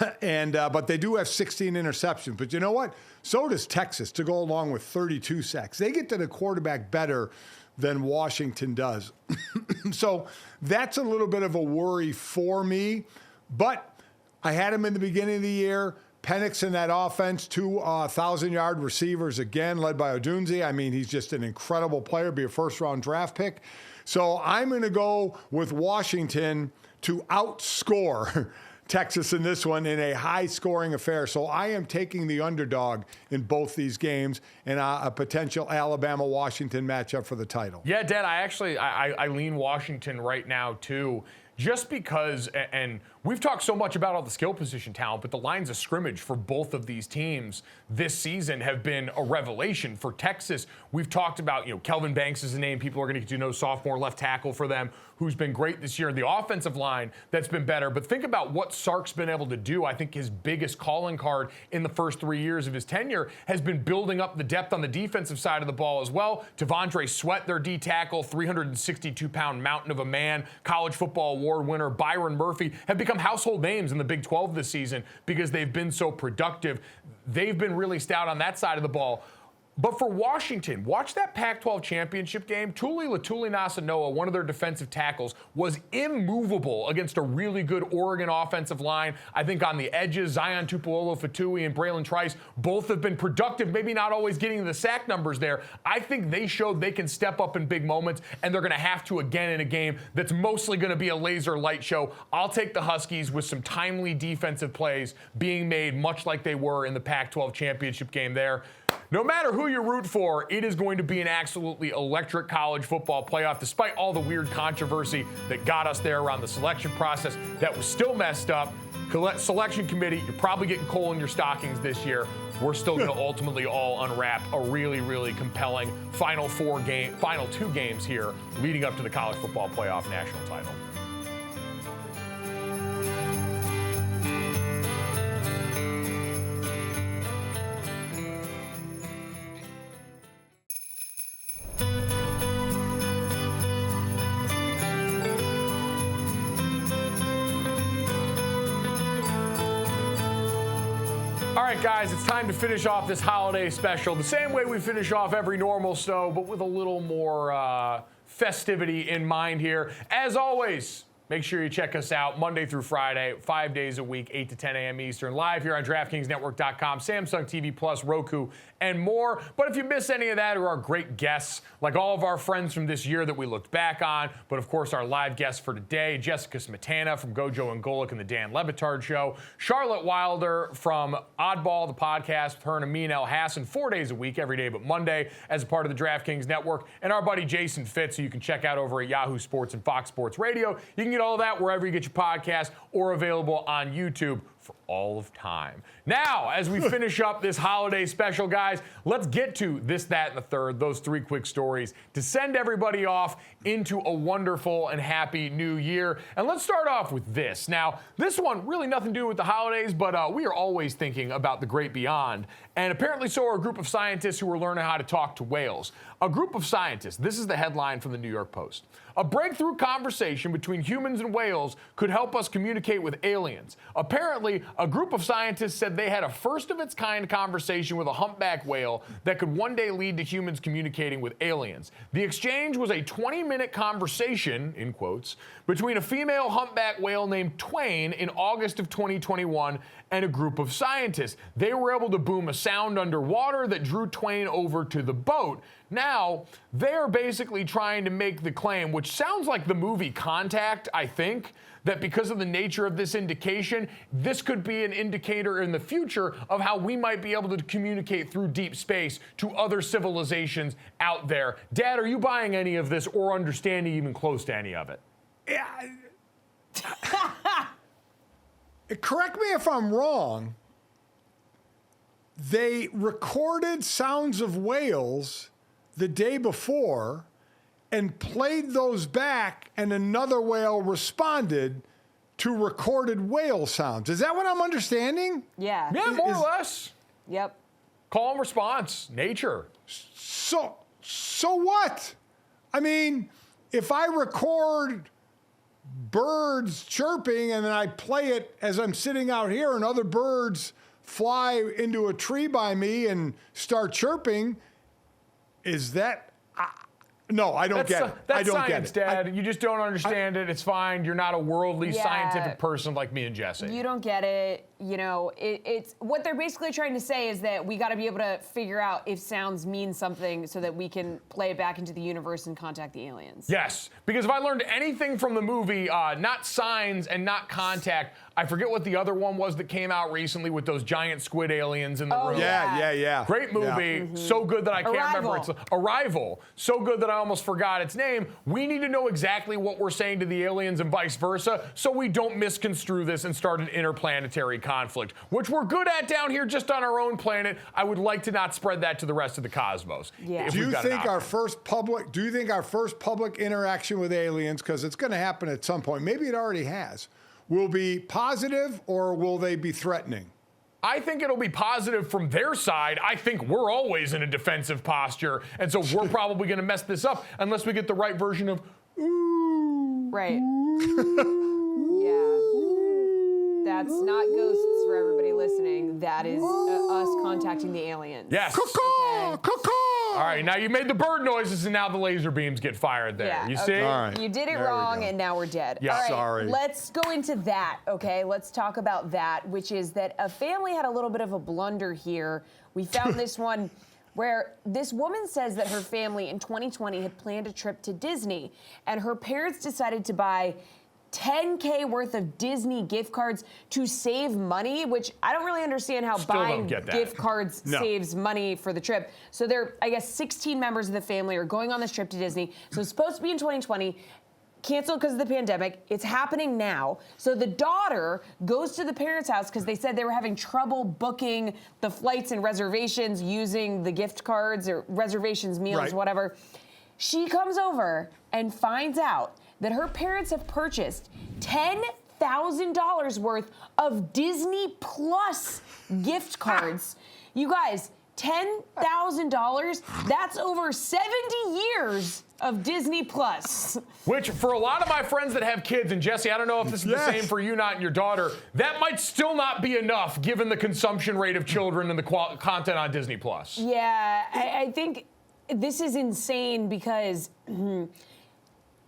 but they do have 16 interceptions. But you know what? So does Texas to go along with 32 sacks. They get to the quarterback better than Washington does. So that's a little bit of a worry for me. But I had him in the beginning of the year. Penix in that offense, 2 1,000-yard receivers again, led by Odunze. I mean, he's just an incredible player, be a first-round draft pick. So I'm going to go with Washington to outscore Texas in this one in a high-scoring affair. So I am taking the underdog in both these games and a potential Alabama-Washington matchup for the title. Yeah, Dad, I lean Washington right now, too. Just because, and we've talked so much about all the skill position talent, but the lines of scrimmage for both of these teams this season have been a revelation. For Texas, we've talked about, Kelvin Banks is a name people are going to get to know, sophomore left tackle for them, who's been great this year. The offensive line that's been better. But think about what Sark's been able to do. I think his biggest calling card in the first 3 years of his tenure has been building up the depth on the defensive side of the ball as well. Devondre Sweat, their D tackle, 362-pound mountain of a man, college football award winner Byron Murphy, have become household names in the Big 12 this season because they've been so productive. They've been really stout on that side of the ball. But for Washington, watch that Pac-12 championship game. Tuli Latuli-Nasanoa, one of their defensive tackles, was immovable against a really good Oregon offensive line. I think on the edges, Zion Tupuola-Fatui and Braylon Trice both have been productive, maybe not always getting the sack numbers there. I think they showed they can step up in big moments, and they're going to have to again in a game that's mostly going to be a laser light show. I'll take the Huskies with some timely defensive plays being made, much like they were in the Pac-12 championship game there. No matter who you root for, it is going to be an absolutely electric college football playoff, despite all the weird controversy that got us there around the selection process that was still messed up. Selection committee, you're probably getting coal in your stockings this year. We're still going to ultimately all unwrap a really, really compelling final 2 games here leading up to the college football playoff national title. right, guys, it's time to finish off this holiday special the same way we finish off every normal show, but with a little more festivity in mind here. As always, make sure you check us out Monday through Friday, 5 days a week, 8 to 10 a.m. Eastern, live here on DraftKingsNetwork.com, Samsung TV Plus, Roku, and more. But if you miss any of that, or our great guests, like all of our friends from this year that we looked back on, but of course our live guest for today, Jessica Smetana from GoJo and Golic and the Dan Le Batard Show, Charlotte Wilder from Oddball, the podcast with her and Amin El Hassan, 4 days a week, every day but Monday, as a part of the DraftKings Network, and our buddy Jason Fitz, who you can check out over at Yahoo Sports and Fox Sports Radio. You can get all of that wherever you get your podcast or available on YouTube for all of time. Now, as we finish up this holiday special, guys, let's get to this, that, and the third, those three quick stories to send everybody off into a wonderful and happy new year. And let's start off with this. Now, this one really nothing to do with the holidays, but we are always thinking about the great beyond. And apparently so are a group of scientists who are learning how to talk to whales. A group of scientists, this is the headline from the New York Post. A breakthrough conversation between humans and whales could help us communicate with aliens. Apparently, a group of scientists said they had a first-of-its-kind conversation with a humpback whale that could one day lead to humans communicating with aliens. The exchange was a 20-minute conversation, in quotes, between a female humpback whale named Twain in August of 2021 and a group of scientists. They were able to boom a sound underwater that drew Twain over to the boat. Now, they're basically trying to make the claim, which sounds like the movie Contact, I think, that because of the nature of this indication, this could be an indicator in the future of how we might be able to communicate through deep space to other civilizations out there. Dad, are you buying any of this or understanding even close to any of it? Yeah. Correct me if I'm wrong. They recorded sounds of whales the day before and played those back, and another whale responded to recorded whale sounds. Is that what I'm understanding? Yeah. Yeah, more or less. Yep. Call and response, nature. So what? I mean, if I record birds chirping and then I play it as I'm sitting out here and other birds fly into a tree by me and start chirping, is that... No, I don't get it. That's I don't science, get it. Dad. You just don't understand it. It's fine. You're not a worldly, scientific person like me and Jesse. You don't get it. You know, it's what they're basically trying to say is that we got to be able to figure out if sounds mean something so that we can play it back into the universe and contact the aliens. Yes, because if I learned anything from the movie, not Signs and not Contact, I forget what the other one was that came out recently with those giant squid aliens in the room. Yeah. Great movie. So good that I can't remember. It's Arrival. So good that I almost forgot its name. We need to know exactly what we're saying to the aliens and vice versa so we don't misconstrue this and start an interplanetary conflict, which we're good at down here just on our own planet. I would like to not spread that to the rest of the cosmos. Yeah. Do you think our first public interaction with aliens, because it's going to happen at some point, maybe it already has, will be positive or will they be threatening? I think it'll be positive from their side. I think we're always in a defensive posture, and so we're probably going to mess this up unless we get the right version of ooh. Right. Yeah. That's not ghosts for everybody listening. That is us contacting the aliens. Yes. Caw-caw, Okay. caw-caw. All right, now you made the bird noises, and now the laser beams get fired there. Yeah, You okay. see? All right. You did it There we wrong, go. and now we're dead. Yeah, All right, sorry. let's go into that, okay? Let's talk about that, which is that a family had a little bit of a blunder here. We found this one where this woman says that her family in 2020 had planned a trip to Disney, and her parents decided to buy $10K worth of Disney gift cards to save money, which I don't really understand how Still don't buying get that. gift cards No. saves money for the trip. So there, I guess 16 members of the family are going on this trip to Disney. So it's supposed to be in 2020. Canceled because of the pandemic. It's happening now. So the daughter goes to the parents' house because they said they were having trouble booking the flights and reservations using the gift cards or reservations, meals, Right. whatever. She comes over and finds out that her parents have purchased $10,000 worth of Disney Plus gift cards. You guys, $10,000. That's over 70 years of Disney Plus. Which, for a lot of my friends that have kids, and Jesse, I don't know if this is the same for you, not and your daughter, that might still not be enough given the consumption rate of children and the content on Disney Plus. Yeah, I think this is insane because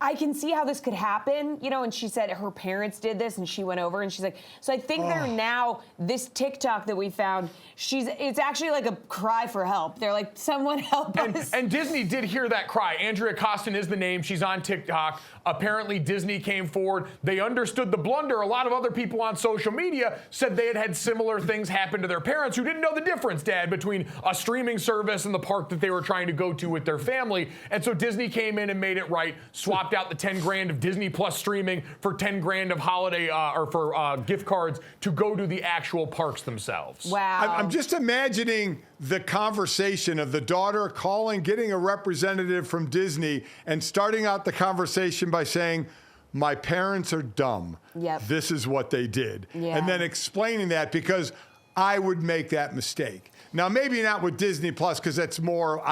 I can see how this could happen, you know, and she said her parents did this and she went over and she's like, so I think they're now, this TikTok that we found, it's actually like a cry for help. They're like, someone help us. And Disney did hear that cry. Andrea Costin is the name. She's on TikTok. Apparently Disney came forward. They understood the blunder. A lot of other people on social media said they had similar things happen to their parents who didn't know the difference, Dad, between a streaming service and the park that they were trying to go to with their family. And so Disney came in and made it right, swapped out the 10 grand of Disney Plus streaming for 10 grand of holiday or for gift cards to go to the actual parks themselves. Wow. I'm just imagining the conversation of the daughter calling, getting a representative from Disney and starting out the conversation by saying, my parents are dumb. Yep. This is what they did. Yeah. And then explaining that because I would make that mistake. Now, maybe not with Disney Plus because that's more,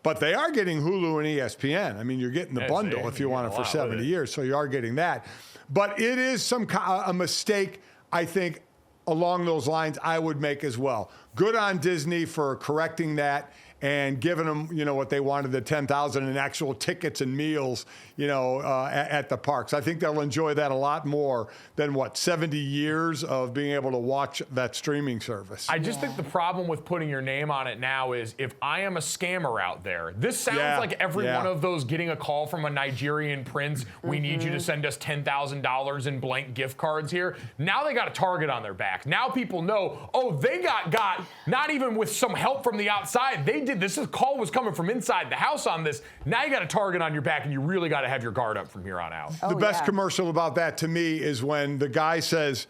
but they are getting Hulu and ESPN. I mean, you're getting the bundle if you want it for 70 years, so you are getting that. But it is a mistake, I think, along those lines I would make as well. Good on Disney for correcting that and giving them, what they wanted, the $10,000 in actual tickets and meals, at the parks. I think they'll enjoy that a lot more than 70 years of being able to watch that streaming service. I just think the problem with putting your name on it now is if I am a scammer out there, this sounds like every one of those getting a call from a Nigerian prince, we need you to send us $10,000 in blank gift cards here. Now they got a target on their back. Now people know, they got not even with some help from the outside. They did this. This call was coming from inside the house on this. Now you got a target on your back and you really got to have your guard up from here on out. The best commercial about that to me is when the guy is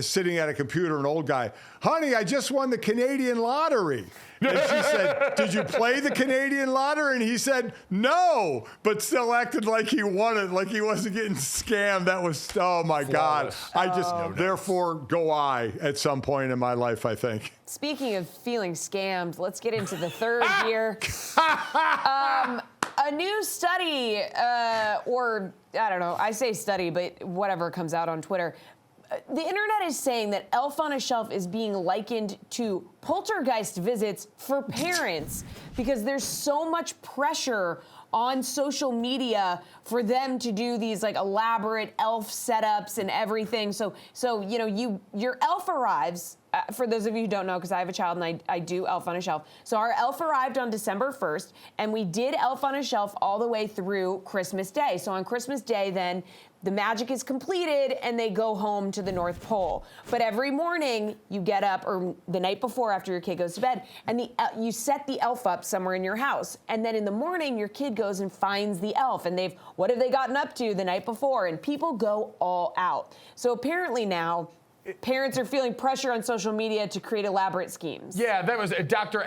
sitting at a computer, an old guy, honey, I just won the Canadian lottery. And she said, did you play the Canadian lottery? And he said, no, but still acted like he won it, like he wasn't getting scammed. That was, oh my God. I just, therefore, go I at some point in my life, I think. Speaking of feeling scammed, let's get into the third year. A new study, or I don't know, I say study, but whatever comes out on Twitter. The internet is saying that Elf on a Shelf is being likened to poltergeist visits for parents because there's so much pressure on social media for them to do these like elaborate elf setups and everything. So your elf arrives. For those of you who don't know, because I have a child and I do Elf on a Shelf. So our elf arrived on December 1st, and we did Elf on a Shelf all the way through Christmas Day. So on Christmas Day, then the magic is completed, and they go home to the North Pole. But every morning, you get up, or the night before after your kid goes to bed, and you set the elf up somewhere in your house. And then in the morning, your kid goes and finds the elf, and what have they gotten up to the night before? And people go all out. So apparently now, parents are feeling pressure on social media to create elaborate schemes. Yeah, that was Dr.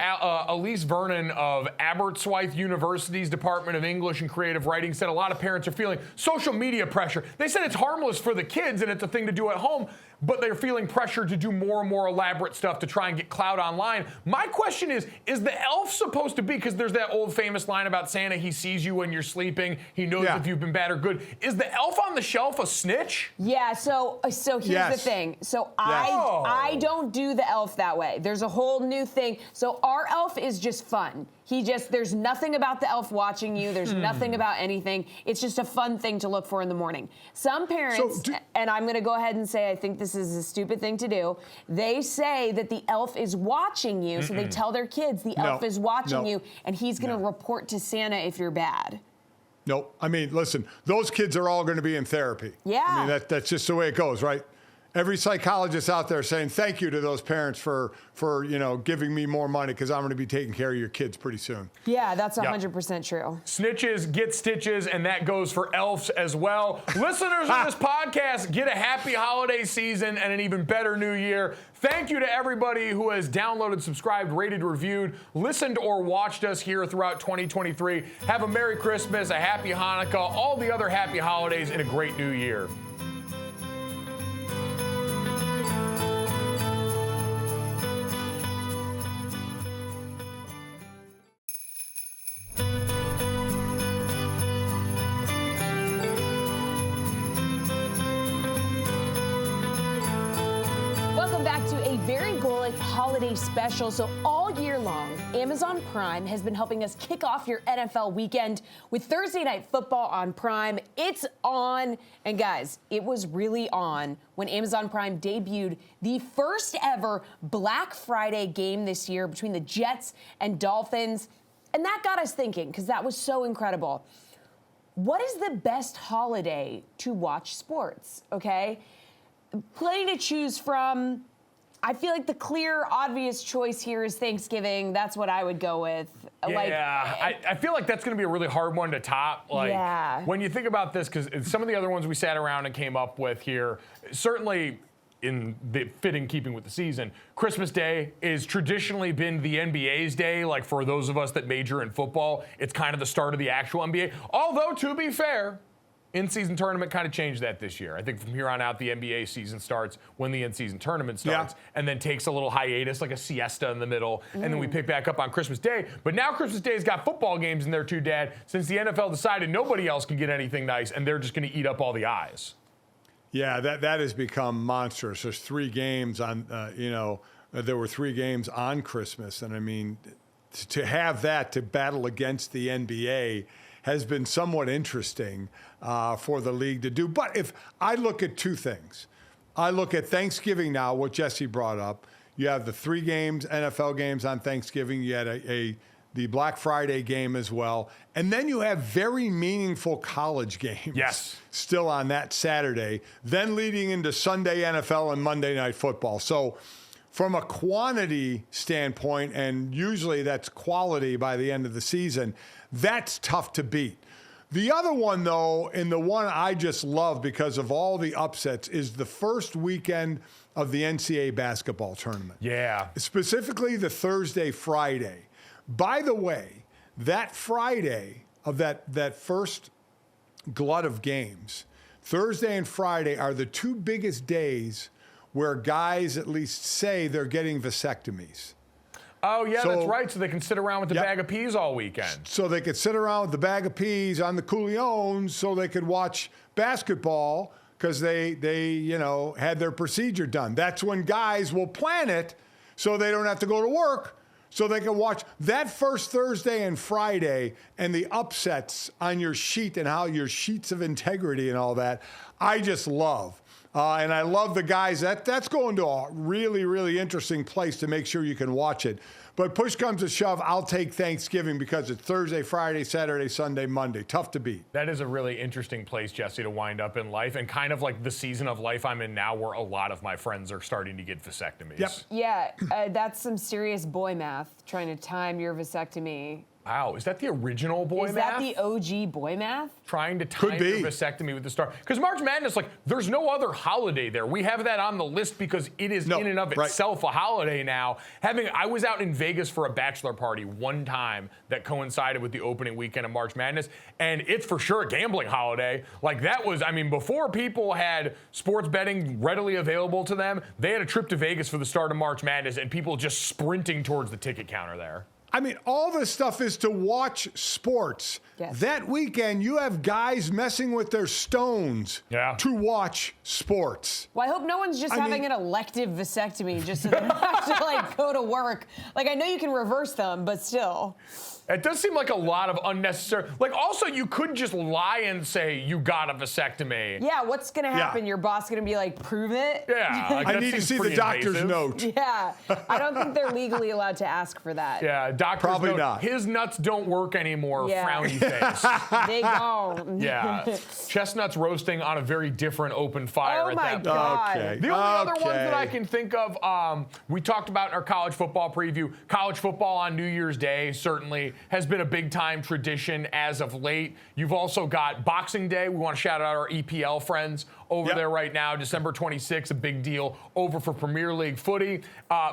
Elise Vernon of Aberystwyth University's Department of English and Creative Writing said a lot of parents are feeling social media pressure. They said it's harmless for the kids and it's a thing to do at home, but they're feeling pressure to do more and more elaborate stuff to try and get clout online. My question is the elf supposed to be, because there's that old famous line about Santa, he sees you when you're sleeping, he knows if you've been bad or good. Is the elf on the shelf a snitch? Yeah, so here's the thing. So I don't do the elf that way. There's a whole new thing. So our elf is just fun. There's nothing about the elf watching you. There's nothing about anything. It's just a fun thing to look for in the morning. Some parents, and I'm going to go ahead and say I think this is a stupid thing to do, they say that the elf is watching you. So they tell their kids the elf is watching you, and he's going to report to Santa if you're bad. Nope. I mean, listen, those kids are all going to be in therapy. Yeah. I mean, that's just the way it goes, right? Every psychologist out there saying thank you to those parents for giving me more money because I'm going to be taking care of your kids pretty soon. Yeah, that's 100% true. Snitches get stitches, and that goes for elves as well. Listeners of this podcast, get a happy holiday season and an even better new year. Thank you to everybody who has downloaded, subscribed, rated, reviewed, listened, or watched us here throughout 2023. Have a Merry Christmas, a Happy Hanukkah, all the other happy holidays, and a great new year. holiday special. So all year long, Amazon Prime has been helping us kick off your NFL weekend with Thursday Night Football on Prime. It's on. And guys, it was really on when Amazon Prime debuted the first ever Black Friday game this year between the Jets and Dolphins. And that got us thinking, because that was so incredible. What is the best holiday to watch sports? Okay? Plenty to choose from. I feel like the clear, obvious choice here is Thanksgiving. That's what I would go with. Yeah, I feel like that's going to be a really hard one to top. Like, yeah. When you think about this, because some of the other ones we sat around and came up with here, certainly in the fitting keeping with the season, Christmas Day is traditionally been the NBA's day. Like, for those of us that major in football, it's kind of the start of the actual NBA. Although, to be fair, in-season tournament kind of changed that this year. I think from here on out, the NBA season starts when the in-season tournament starts, and then takes a little hiatus, like a siesta in the middle, and then we pick back up on Christmas Day. But now Christmas Day's got football games in there too, Dad, since the NFL decided nobody else can get anything nice, and they're just going to eat up all the eyes. Yeah, that has become monstrous. There's 3 games on, there were 3 games on Christmas, and I mean, to have that to battle against the NBA has been somewhat interesting for the league to do. But if I look at 2 things, I look at Thanksgiving now, what Jesse brought up. You have the 3 games, NFL games on Thanksgiving. You had the Black Friday game as well. And then you have very meaningful college games still on that Saturday, then leading into Sunday NFL and Monday Night Football. So from a quantity standpoint, and usually that's quality by the end of the season, that's tough to beat. The other one, though, and the one I just love because of all the upsets, is the first weekend of the NCAA basketball tournament. Yeah. Specifically the Thursday, Friday. By the way, that Friday of that first glut of games, Thursday and Friday are the 2 biggest days where guys at least say they're getting vasectomies. Oh, yeah, that's right. So they can sit around with the bag of peas all weekend. So they could sit around with the bag of peas on the coulions so they could watch basketball because they had their procedure done. That's when guys will plan it so they don't have to go to work, so they can watch that first Thursday and Friday and the upsets on your sheet and how your sheets of integrity and all that. I just love. And I love the guys. That's going to a really, really interesting place to make sure you can watch it. But push comes to shove, I'll take Thanksgiving because it's Thursday, Friday, Saturday, Sunday, Monday. Tough to beat. That is a really interesting place, Jesse, to wind up in life, and kind of like the season of life I'm in now where a lot of my friends are starting to get vasectomies. Yep. Yeah, that's some serious boy math, trying to time your vasectomy. Wow, is that the original boy math? Is that the OG boy math? Trying to time your vasectomy with the start. Because March Madness, like, there's no other holiday there. We have that on the list because it is in and of itself a holiday now. I was out in Vegas for a bachelor party one time that coincided with the opening weekend of March Madness, and it's for sure a gambling holiday. Like, that was, I mean, before people had sports betting readily available to them, they had a trip to Vegas for the start of March Madness, and people just sprinting towards the ticket counter there. I mean, all this stuff is to watch sports. Yes. That weekend, you have guys messing with their stones to watch sports. Well, I hope no one's just having an elective vasectomy just so they don't have to, like, go to work. Like, I know you can reverse them, but still. It does seem like a lot of unnecessary. Like, also, you could just lie and say you got a vasectomy. Yeah, what's going to happen? Your boss going to be like, prove it? Yeah. Like, I need to see the doctor's note. Yeah. I don't think they're legally allowed to ask for that. Yeah, doctor's Probably note. not. His nuts don't work anymore, frowny face. They don't. Yeah. Chestnuts roasting on a very different open fire Oh my at that point. God. Okay. The only other ones that I can think of, we talked about in our college football preview. College football on New Year's Day certainly has been a big-time tradition as of late. You've also got Boxing Day. We want to shout out our EPL friends over there right now. December 26th, a big deal over for Premier League footy.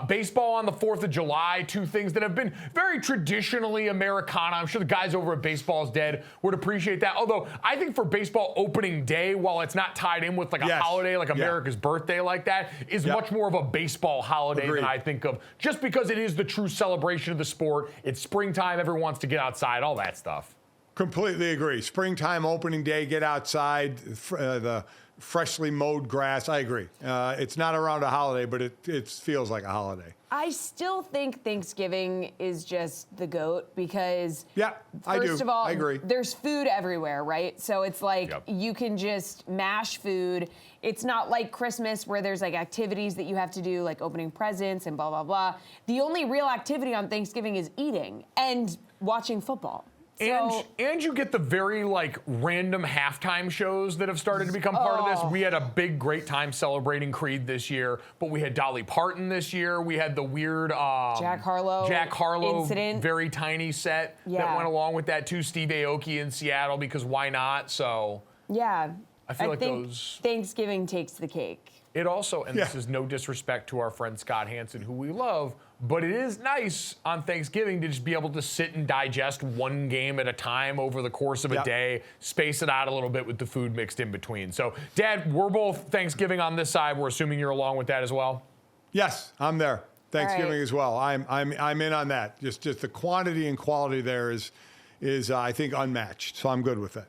Baseball on the 4th of July, 2 things that have been very traditionally Americana. I'm sure the guys over at Baseball's Dead would appreciate that. Although I think for baseball opening day, while it's not tied in with like a holiday like America's birthday like that, is much more of a baseball holiday than I think of, just because it is the true celebration of the sport. It's springtime, everyone wants to get outside, all that stuff. Completely agree. Springtime opening day, get outside, the freshly mowed grass. I agree. It's not around a holiday, but it feels like a holiday. I still think Thanksgiving is just the GOAT because, Yeah, I do. first of all, I agree. there's food everywhere, right? So it's like Yep. you can just mash food. It's not like Christmas where there's like activities that you have to do, like opening presents and blah, blah, blah. The only real activity on Thanksgiving is eating and watching football. So, And you get the very like random halftime shows that have started to become part of this. We had a big, great time celebrating Creed this year, but we had Dolly Parton this year. We had the weird Jack Harlow incident. very tiny set that Yeah. went along with that too. Steve Aoki in Seattle because why not? So yeah. I feel like think those. Thanksgiving takes the cake. It also, and this is no disrespect to our friend Scott Hansen, who we love, but it is nice on Thanksgiving to just be able to sit and digest one game at a time over the course of a day, space it out a little bit with the food mixed in between. So, Dad, we're both Thanksgiving on this side. We're assuming you're along with that as well? Yes, I'm there. Thanksgiving right. as well. I'm in on that. Just the quantity and quality there is I think unmatched. So I'm good with it.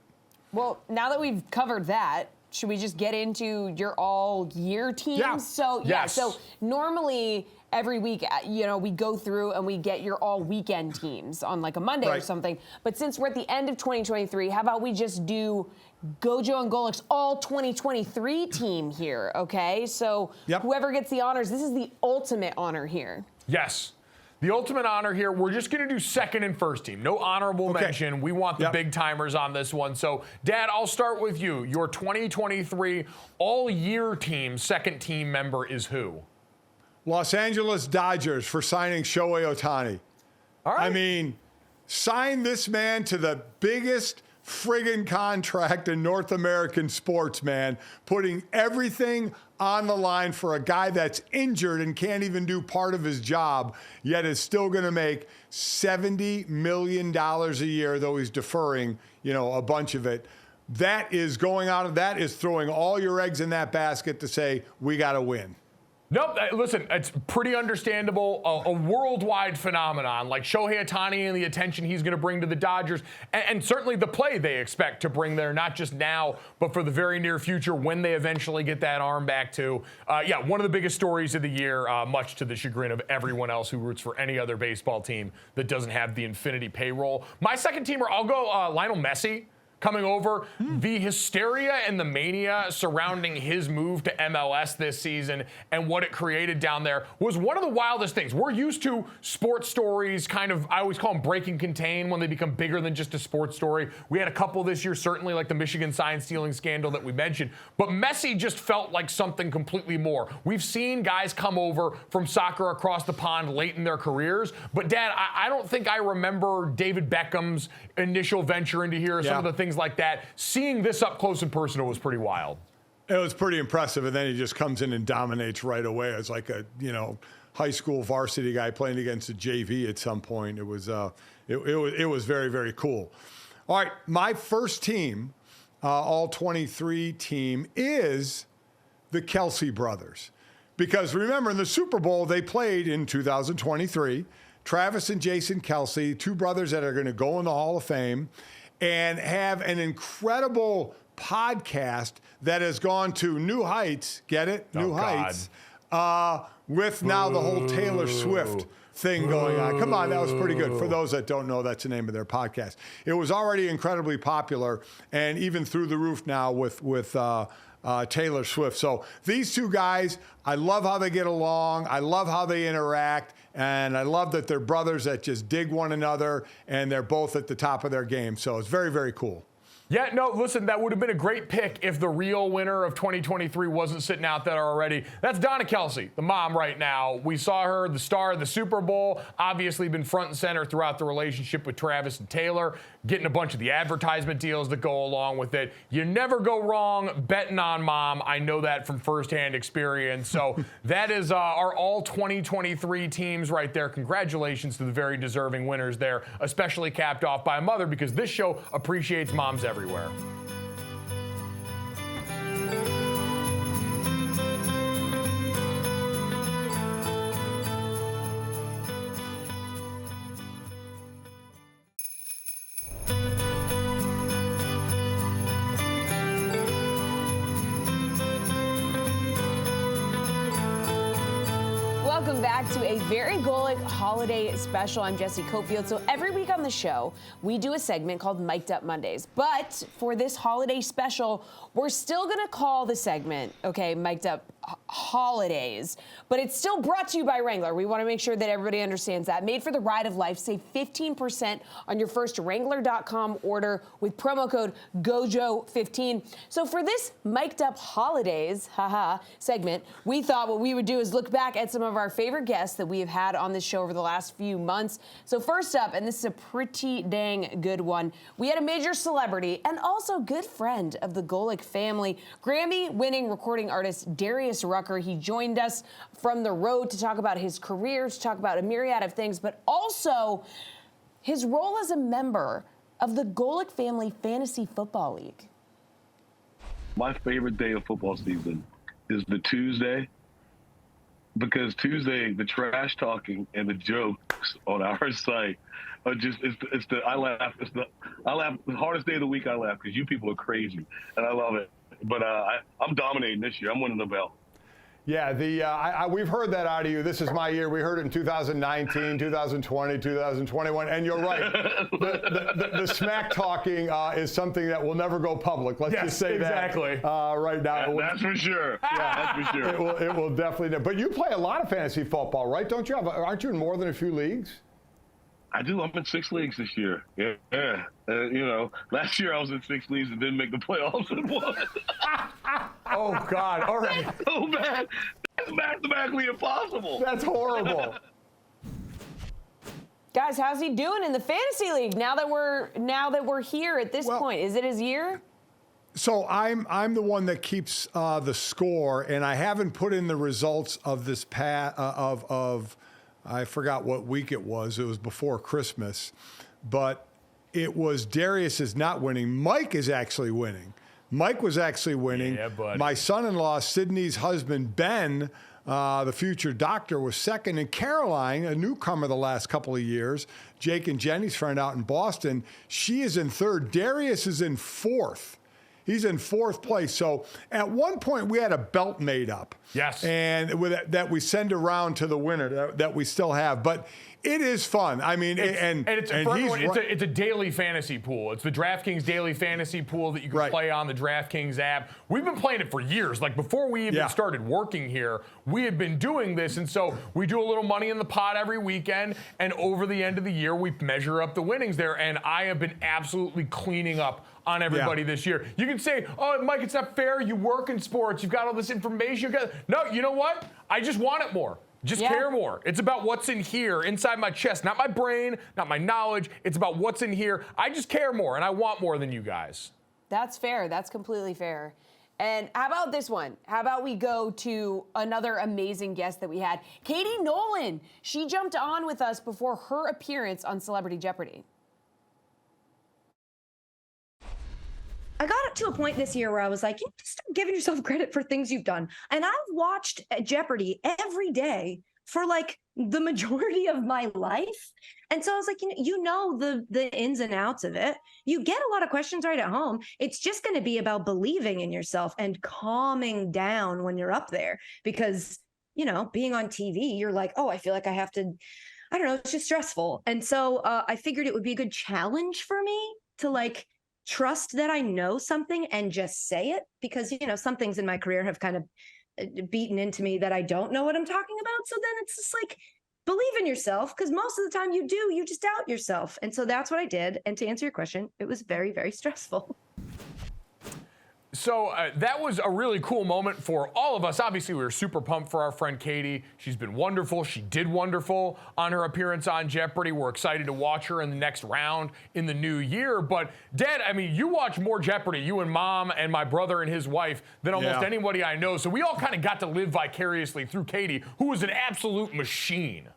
Well, now that we've covered that, should we just get into your all-year teams? Yeah. So, Yes. so normally every week, we go through and we get your all-weekend teams on like a Monday or Right. something. But since we're at the end of 2023, how about we just do GoJo and Golic's all 2023 team here, okay? So whoever gets the honors, this is the ultimate honor here. Yes. The ultimate honor here, we're just going to do second and first team. No honorable mention. We want the big timers on this one. So, Dad, I'll start with you. Your 2023 all-year team, second team member is who? Los Angeles Dodgers for signing Shohei Ohtani. All right. I mean, sign this man to the biggest friggin' contract in North American sports, man. Putting everything on the line for a guy that's injured and can't even do part of his job, yet is still going to make $70 million a year, though he's deferring, a bunch of it. That is throwing all your eggs in that basket to say, we got to win. Nope. Listen, it's pretty understandable. A worldwide phenomenon like Shohei Ohtani and the attention he's going to bring to the Dodgers, and certainly the play they expect to bring there, not just now, but for the very near future when they eventually get that arm back too. One of the biggest stories of the year, much to the chagrin of everyone else who roots for any other baseball team that doesn't have the infinity payroll. My second teamer, I'll go Lionel Messi. Coming over, the hysteria and the mania surrounding his move to MLS this season and what it created down there was one of the wildest things. We're used to sports stories I always call them break and contain when they become bigger than just a sports story. We had a couple this year, certainly like the Michigan sign stealing scandal that we mentioned, but Messi just felt like something completely more. We've seen guys come over from soccer across the pond late in their careers, but Dad, I don't think I remember David Beckham's initial venture into here, some of the things like that. Seeing this up close and personal was pretty wild. It was pretty impressive, and then he just comes in and dominates right away. It's like a high school varsity guy playing against a JV at some point. It was it was very, very cool. All right, my first team, all 23 team, is the Kelce brothers, because remember in the Super Bowl they played in 2023. Travis and Jason Kelce, two brothers that are going to go in the Hall of Fame and have an incredible podcast that has gone to new heights. Get it? New heights. With now the whole Taylor Swift thing going on. Come on, that was pretty good. For those that don't know, that's the name of their podcast. It was already incredibly popular and even through the roof now with Taylor Swift. So these two guys, I love how they get along. I love how they interact. And I love that they're brothers that just dig one another, and they're both at the top of their game. So it's very, very cool. Yeah, no, listen, that would have been a great pick if the real winner of 2023 wasn't sitting out there already. That's Donna Kelce, the mom right now. We saw her, the star of the Super Bowl, obviously been front and center throughout the relationship with Travis and Taylor, getting a bunch of the advertisement deals that go along with it. You never go wrong betting on mom. I know that from firsthand experience. So that is our all 2023 teams right there. Congratulations to the very deserving winners there, especially capped off by a mother, because this show appreciates moms everywhere. welcome back to a very Golic holiday special. I'm Jessie Cofield. So every week on the show, we do a segment called Mic'd Up Mondays. But for this holiday special, we're still going to call the segment, okay, Mic'd Up Holidays. But it's still brought to you by Wrangler. We want to make sure that everybody understands that. Made for the ride of life. Save 15% on your first Wrangler.com order with promo code GoJo15. So for this Mic'd Up Holidays, segment, we thought what we would do is look back at some of our favorite guests that we have had on this show over the last few months. So first up, and this is a pretty dang good one, we had a major celebrity and also good friend of the Golic family, Grammy-winning recording artist Darius Rucker. He joined us from the road to talk about his career, to talk about a myriad of things, but also his role as a member of the Golic Family Fantasy Football League. My favorite day of football season is the Tuesday, because Tuesday, the trash talking and the jokes on our site are just, I laugh the hardest day of the week. I laugh because you people are crazy and I love it. But I'm dominating this year. I'm winning the belt. Yeah, we've heard that out of you. This is my year. We heard it in 2019, 2020, 2021, and you're right. The smack talking is something that will never go public. Let's just say exactly. that right now. That's for sure. Yeah, that's for sure. It will definitely. But you play a lot of fantasy football, right? Don't you aren't you in more than a few leagues? I do. I'm in 6 leagues this year. Yeah. Last year I was in 6 leagues and didn't make the playoffs in one. Oh, God. All right. So bad. That's mathematically impossible. That's horrible. Guys, how's he doing in the fantasy league now that we're here at this point? Is it his year? So I'm the one that keeps the score, and I haven't put in the results of this I forgot what week it was. It was before Christmas, but it was Darius is not winning. Mike is actually winning. Mike was actually winning. Yeah, buddy. My son-in-law, Sydney's husband, Ben, the future doctor, was second. And Caroline, a newcomer the last couple of years, Jake and Jenny's friend out in Boston, she is in third. Darius is in fourth. He's in fourth place. So at one point, we had a belt made up. Yes. And that we send around to the winner that we still have. But it is fun. I mean, it's a daily fantasy pool. It's the DraftKings daily fantasy pool that you can play on the DraftKings app. We've been playing it for years. Like before we even started working here, we had been doing this. And so we do a little money in the pot every weekend. And over the end of the year, we measure up the winnings there. And I have been absolutely cleaning up on everybody this year. You can say, oh, Mike, it's not fair. You work in sports. You've got all this information. No, you know what? I just want it more. Just care more. It's about what's in here, inside my chest, not my brain, not my knowledge. It's about what's in here. I just care more, and I want more than you guys. That's fair. That's completely fair. And how about this one? How about we go to another amazing guest that we had, Katie Nolan. She jumped on with us before her appearance on Celebrity Jeopardy. I got to a point this year where I was like, you just start giving yourself credit for things you've done. And I've watched Jeopardy every day for like the majority of my life. And so I was like, you know the ins and outs of it. You get a lot of questions right at home. It's just going to be about believing in yourself and calming down when you're up there. Because, being on TV, you're like, oh, I feel like I have to, I don't know, it's just stressful. And so I figured it would be a good challenge for me to like, trust that I know something and just say it, because, some things in my career have kind of beaten into me that I don't know what I'm talking about. So then it's just like, believe in yourself, because most of the time you just doubt yourself. And so that's what I did. And to answer your question, it was very, very stressful. So that was a really cool moment for all of us. Obviously, we were super pumped for our friend Katie. She's been wonderful. She did wonderful on her appearance on Jeopardy. We're excited to watch her in the next round in the new year. But, Dad, I mean, you watch more Jeopardy, you and Mom and my brother and his wife, than almost anybody I know. So we all kind of got to live vicariously through Katie, who was an absolute machine.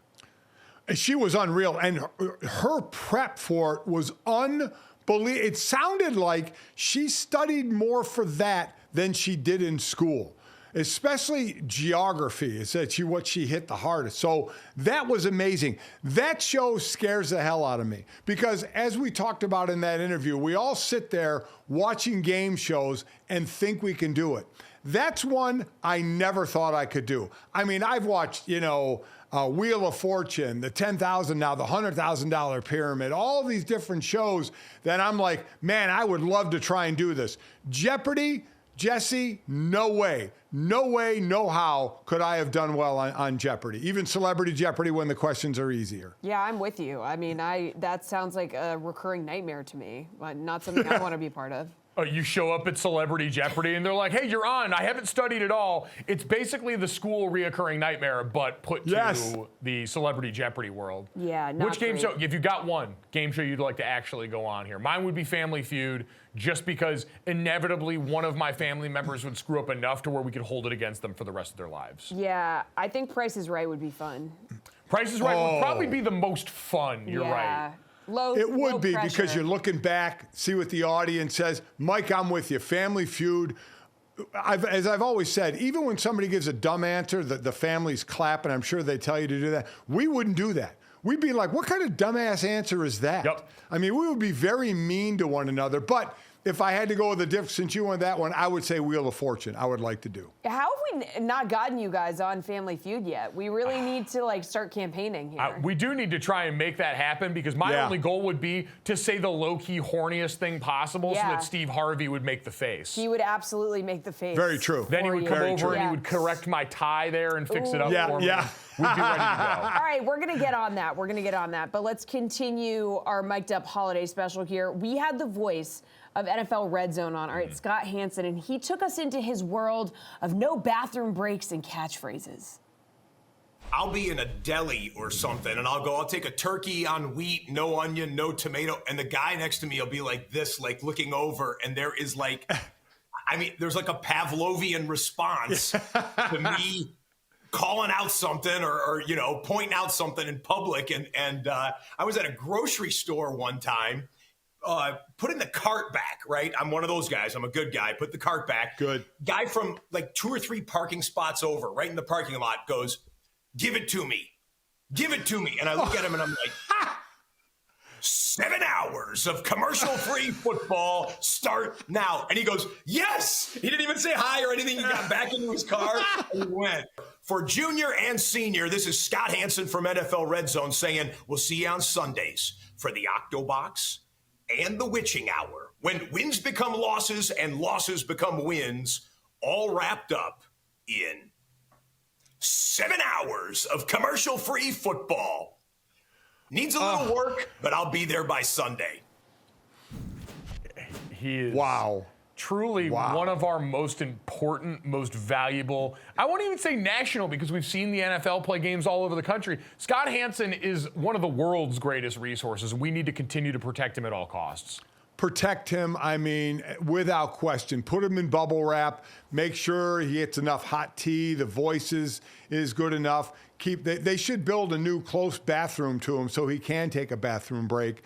She was unreal. And her prep for it was unbelievable. It sounded like she studied more for that than she did in school, especially geography. It said what she hit the hardest. So that was amazing. That show scares the hell out of me because, as we talked about in that interview, we all sit there watching game shows and think we can do it. That's one I never thought I could do. I mean, I've watched, Wheel of Fortune, the $10,000 now, the $100,000 pyramid, all these different shows that I'm like, man, I would love to try and do this. Jeopardy, Jesse, no way. No way, no how could I have done well on Jeopardy. Even Celebrity Jeopardy when the questions are easier. Yeah, I'm with you. I mean, that sounds like a recurring nightmare to me, but not something I want to be part of. You show up at Celebrity Jeopardy and they're like, hey, you're on. I haven't studied at all. It's basically the school reoccurring nightmare, but put to the Celebrity Jeopardy world. Yeah, not Which game great. show, if you got one game show you'd like to actually go on here? Mine would be Family Feud, just because inevitably one of my family members would screw up enough to where we could hold it against them for the rest of their lives. Yeah, I think Price is Right would be fun. Price is Right would probably be the most fun. You're right. It would low be pressure. because you're looking back, see what the audience says. Mike, I'm with you. Family Feud. As I've always said, even when somebody gives a dumb answer, the family's clapping. I'm sure they tell you to do that. We wouldn't do that. We'd be like, what kind of dumbass answer is that? Yep. I mean, we would be very mean to one another. But if I had to go with a difference, since you went that one, I would say Wheel of Fortune. I would like to do. How have we not gotten you guys on Family Feud yet? We really need to start campaigning here. We do need to try and make that happen because my only goal would be to say the low-key horniest thing possible so that Steve Harvey would make the face. He would absolutely make the face. Very true. Then he would come Very over true. and he would correct my tie there and fix it up for me. Yeah. We'd be ready to go. All right, we're going to get on that. But let's continue our mic'd up holiday special here. We had the voice of NFL Red Zone on. All right, Scott Hansen, and he took us into his world of no bathroom breaks and catchphrases. I'll be in a deli or something, and I'll take a turkey on wheat, no onion, no tomato, and the guy next to me will be like this, like looking over, and there is there's like a Pavlovian response to me calling out something or pointing out something in public. And I was at a grocery store one time, putting the cart back, right? I'm one of those guys. I'm a good guy. Put the cart back. Good. Guy from like 2 or 3 parking spots over, right in the parking lot, goes, give it to me. Give it to me. And I look at him and I'm like, 7 hours of commercial-free football start now. And he goes, yes! He didn't even say hi or anything. He got back into his car and he went. For junior and senior, this is Scott Hansen from NFL Red Zone saying, we'll see you on Sundays for the Octobox and the Witching Hour, when wins become losses and losses become wins, all wrapped up in 7 hours of commercial-free football. Needs a little work, but I'll be there by Sunday. He is truly one of our most important, most valuable, I won't even say national because we've seen the NFL play games all over the country. Scott Hansen is one of the world's greatest resources. We need to continue to protect him at all costs. Protect him, I mean, without question. Put him in bubble wrap. Make sure he gets enough hot tea. The voice is good enough. They should build a new close bathroom to him so he can take a bathroom break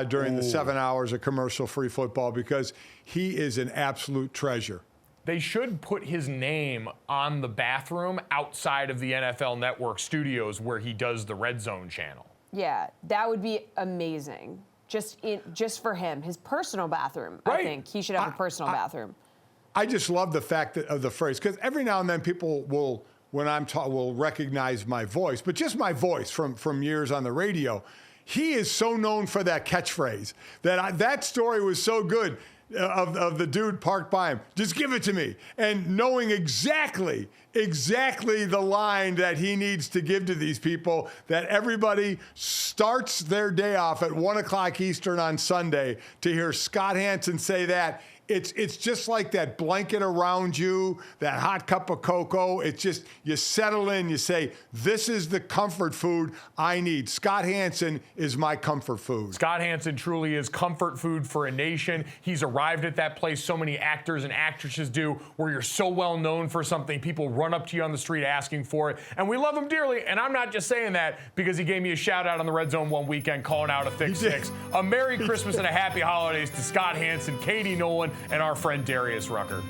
during the 7 hours of commercial-free football because he is an absolute treasure. They should put his name on the bathroom outside of the NFL Network studios where he does the Red Zone channel. Yeah, that would be amazing. Just for him, his personal bathroom. Right. I think he should have a personal bathroom. I just love the fact of the phrase because every now and then people will, when I'm will recognize my voice, but just my voice from years on the radio. He is so known for that catchphrase that story was so good of the dude parked by him. Just give it to me. And knowing exactly the line that he needs to give to these people, that everybody starts their day off at 1 o'clock Eastern on Sunday to hear Scott Hansen say that. It's just like that blanket around you, that hot cup of cocoa. It's just, you settle in, you say, this is the comfort food I need. Scott Hansen is my comfort food. Scott Hansen truly is comfort food for a nation. He's arrived at that place so many actors and actresses do, where you're so well known for something, people run up to you on the street asking for it. And we love him dearly. And I'm not just saying that because he gave me a shout out on the Red Zone one weekend calling out a thick six. A Merry Christmas and a Happy Holidays to Scott Hansen, Katie Nolan, and our friend Darius Rucker.